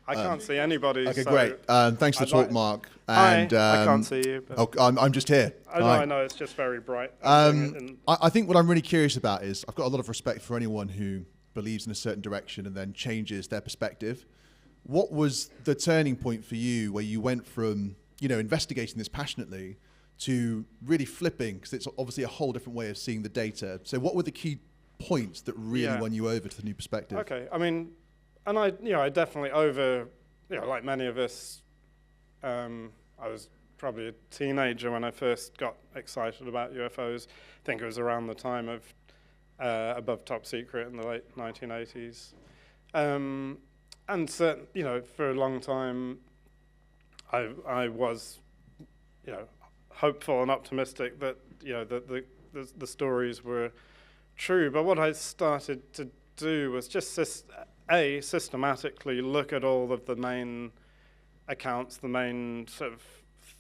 I can't see anybody. Okay, so great. Thanks for the talk, Mark. And, I can't see you. But I'm just here. I know, it's just very bright. I think what I'm really curious about is, I've got a lot of respect for anyone who believes in a certain direction and then changes their perspective. What was the turning point for you where you went from, investigating this passionately to really flipping, because it's obviously a whole different way of seeing the data. So what were the key points that really won you over to the new perspective? Okay, I mean, and I definitely like many of us, I was probably a teenager when I first got excited about UFOs. I think it was around the time of Above Top Secret in the late 1980s. And for a long time, I was, hopeful and optimistic that, that the stories were true. But what I started to do was just systematically look at all of the main accounts, the main sort of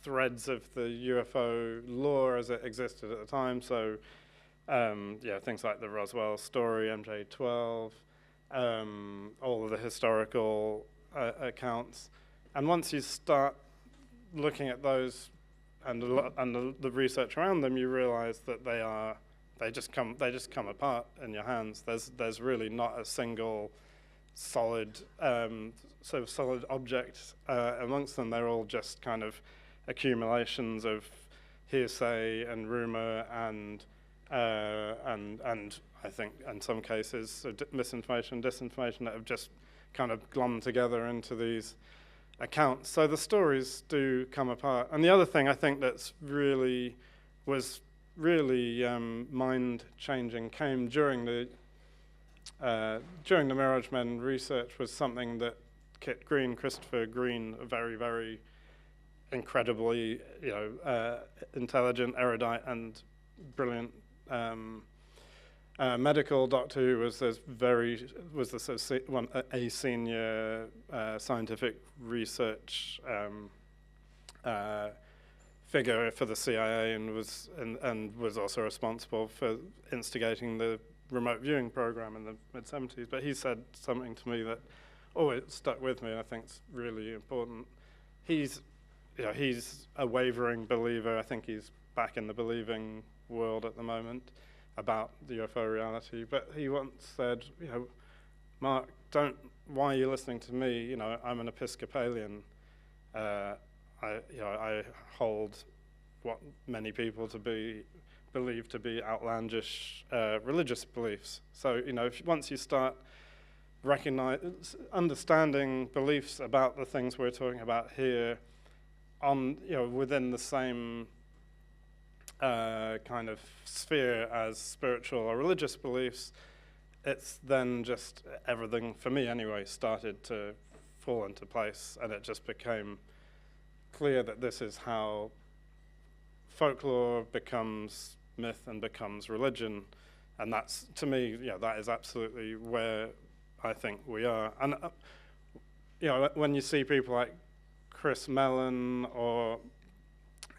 threads of the UFO lore as it existed at the time. So, things like the Roswell story, MJ12, all of the historical accounts, And once you start looking at those and the research around them, you realize that they just come apart in your hands. There's really not a single solid solid object amongst them. They're all just kind of accumulations of hearsay and rumor and I think in some cases misinformation, disinformation that have just kind of glommed together into these accounts. So the stories do come apart. And the other thing I think that's really mind-changing came during the Mirage Men research was something that Christopher Green, a very, very incredibly intelligent, erudite, and brilliant medical doctor who was a senior scientific research figure for the CIA and was also responsible for instigating the remote viewing program in the mid-70s. But he said something to me that it stuck with me. I think it's really important. He's a wavering believer. I think he's back in the believing world at the moment about the UFO reality. But he once said, Mark, why are you listening to me? I'm an Episcopalian. I hold what many people believe to be outlandish religious beliefs. So, once you start understanding beliefs about the things we're talking about here within the same kind of sphere as spiritual or religious beliefs, it's then just everything, for me anyway, started to fall into place, and it just became clear that this is how folklore becomes myth and becomes religion. And that's, to me, that is absolutely where I think we are. And when you see people like Chris Mellon or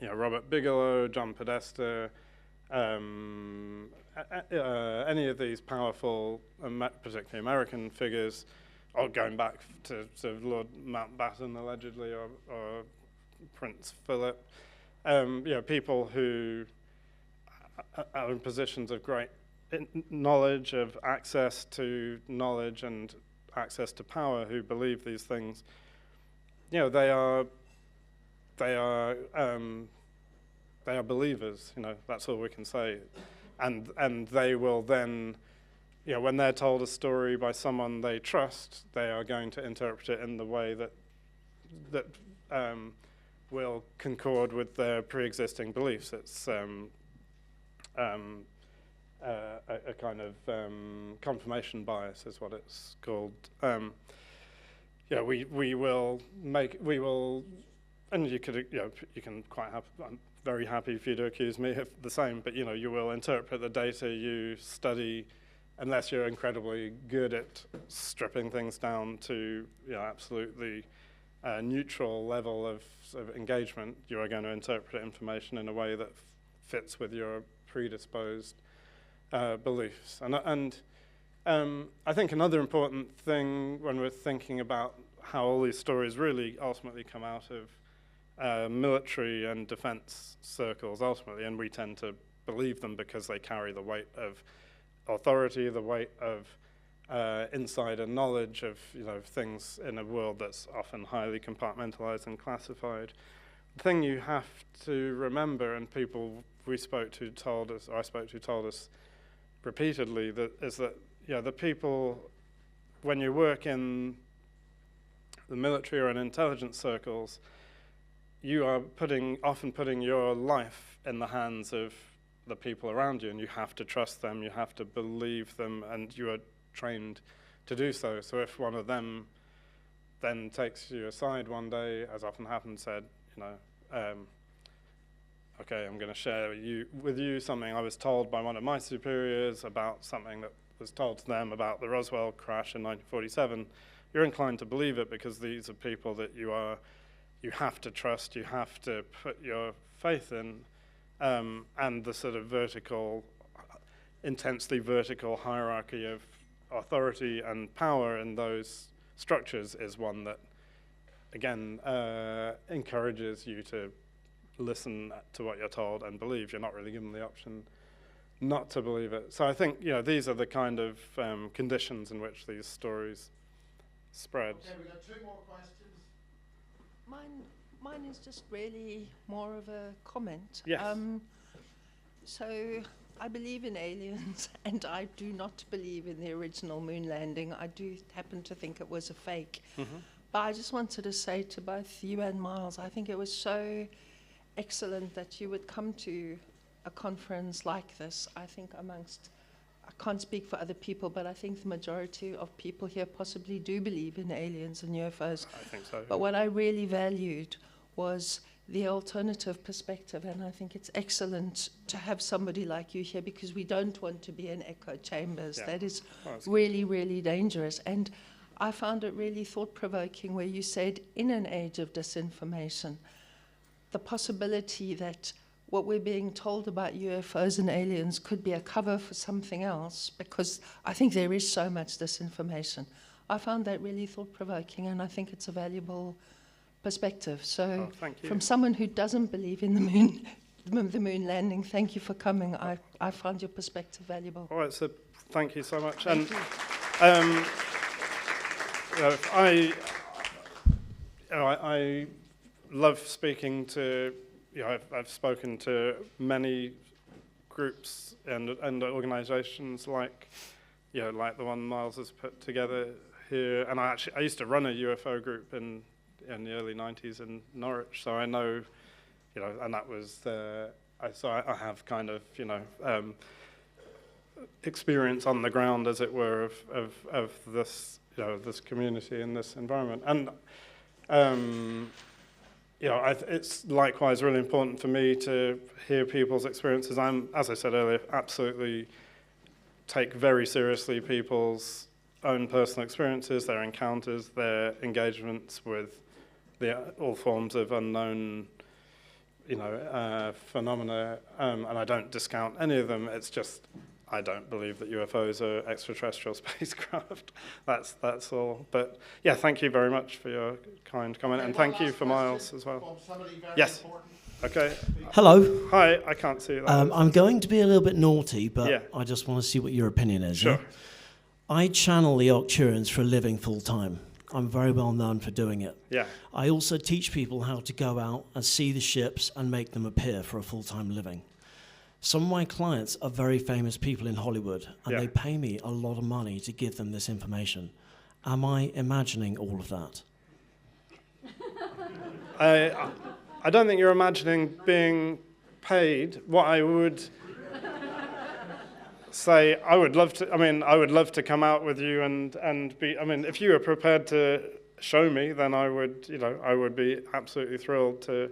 Robert Bigelow, John Podesta, any of these powerful, particularly American figures, or going back to Lord Mountbatten allegedly, or Prince Philip, people who are in positions of great knowledge, of access to knowledge and access to power, who believe these things. They are believers. That's all we can say, and they will then, when they're told a story by someone they trust, they are going to interpret it in the way that will concord with their pre-existing beliefs. It's a kind of confirmation bias is what it's called. We will, and you can quite have, I'm very happy for you to accuse me of the same, but you will interpret the data you study, unless you're incredibly good at stripping things down to absolutely neutral level of engagement. You are going to interpret information in a way that fits with your predisposed beliefs. And I think another important thing when we're thinking about how all these stories really ultimately come out of military and defense circles ultimately, and we tend to believe them because they carry the weight of authority, the weight of insider knowledge of things in a world that's often highly compartmentalized and classified. The thing you have to remember, and people I spoke to told us repeatedly, is that the people, when you work in the military or in intelligence circles, you are often putting your life in the hands of the people around you, and you have to trust them, you have to believe them, and you are trained to do so. So if one of them then takes you aside one day, as often happens, said, okay, I'm going to share with you something I was told by one of my superiors about something that was told to them about the Roswell crash in 1947, you're inclined to believe it because these are people that you have to trust, you have to put your faith in, and the sort of intensely vertical hierarchy of authority and power in those structures is one that again, encourages you to listen to what you're told and believe. You're not really given the option not to believe it. So I think, these are the kind of conditions in which these stories spread. Okay, we've got 2 more questions. Mine is just really more of a comment. Yes. So I believe in aliens, and I do not believe in the original moon landing. I do happen to think it was a fake. Mm-hmm. But I just wanted to say to both you and Miles, I think it was so excellent that you would come to a conference like this. I think I can't speak for other people, but I think the majority of people here possibly do believe in aliens and UFOs. I think so. But what I really valued was the alternative perspective, and I think it's excellent to have somebody like you here, because we don't want to be in echo chambers. Yeah. That is That's really, really dangerous. And I found it really thought-provoking where you said, in an age of disinformation, the possibility that what we're being told about UFOs and aliens could be a cover for something else, because I think there is so much disinformation. I found that really thought-provoking, and I think it's a valuable perspective. So thank you. from someone who doesn't believe in the moon landing, thank you for coming. I found your perspective valuable. All right, so thank you so much. Thank you. I love speaking to, I've spoken to many groups and organisations like the one Miles has put together here. And I used to run a UFO group in the early 90s in Norwich, so I know, and that was I have kind of experience on the ground, as it were, of this this community and this environment. And it's likewise really important for me to hear people's experiences. As I said earlier, absolutely take very seriously people's own personal experiences, their encounters, their engagements with all forms of unknown, phenomena, and I don't discount any of them. It's just I don't believe that UFOs are extraterrestrial spacecraft. That's all. But yeah, thank you very much for your kind comment, and thank you for Miles as well. Yes. Okay. Hello. Hi. I can't see that. I'm going to be a little bit naughty, but Yeah. I just want to see what your opinion is. Sure. Yeah? I channel the Arcturians for a living full time. I'm very well known for doing it. Yeah. I also teach people how to go out and see the ships and make them appear for a full-time living. Some of my clients are very famous people in Hollywood, and Yeah. they pay me a lot of money to give them this information. Am I imagining all of that? I don't think you're imagining being paid. What I would say, I would love to come out with you and be, if you were prepared to show me, then I would be absolutely thrilled to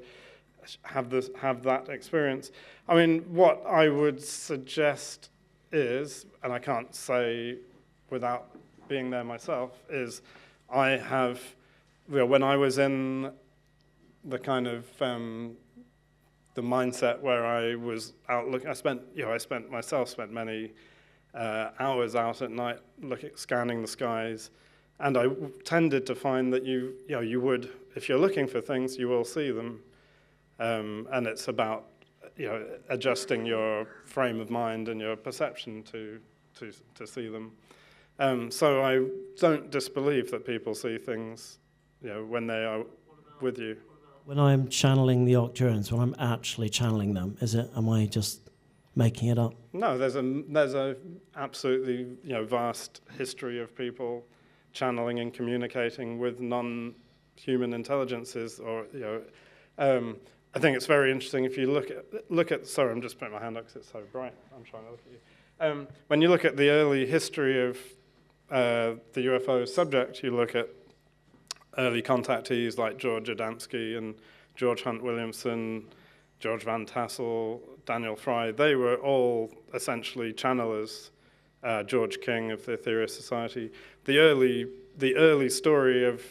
have that experience. What I would suggest is, and I can't say without being there myself, is I have, when I was in the kind of the mindset where I was out looking, I spent many hours out at night scanning the skies, and I tended to find that you would, if you're looking for things, you will see them, and it's about adjusting your frame of mind and your perception to see them. So I don't disbelieve that people see things, when they are with you. When I'm channeling the Arcturians, when I'm actually channeling them, am I just making it up? No, there's a absolutely vast history of people channeling and communicating with non-human intelligences, or I think it's very interesting if you look at. Sorry, I'm just putting my hand up because it's so bright. I'm trying to look at you. When you look at the early history of the UFO subject, you look at early contactees like George Adamski and George Hunt Williamson, George Van Tassel, Daniel Fry. They were all essentially channelers. George King of the Theorist Society. The early story of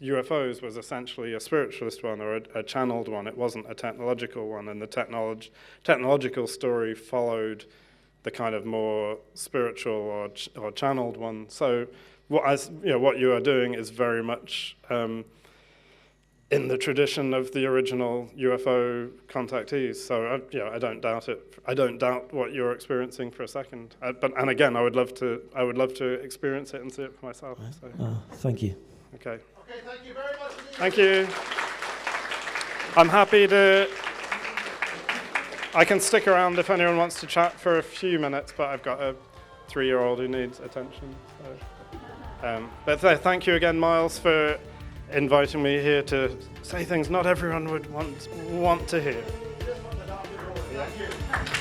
UFOs was essentially a spiritualist one, or a channeled one. It wasn't a technological one, and the technological story followed the kind of more spiritual or channeled one. So what you are doing is very much in the tradition of the original UFO contactees. So I don't doubt it. I don't doubt what you're experiencing for a second. And again, I would love to experience it and see it for myself. So. Thank you. Okay. Okay, thank you very much. Thank you. I'm happy to. I can stick around if anyone wants to chat for a few minutes, but I've got a 3-year-old who needs attention. So. But thank you again, Miles, for inviting me here to say things not everyone would want to hear. Thank you.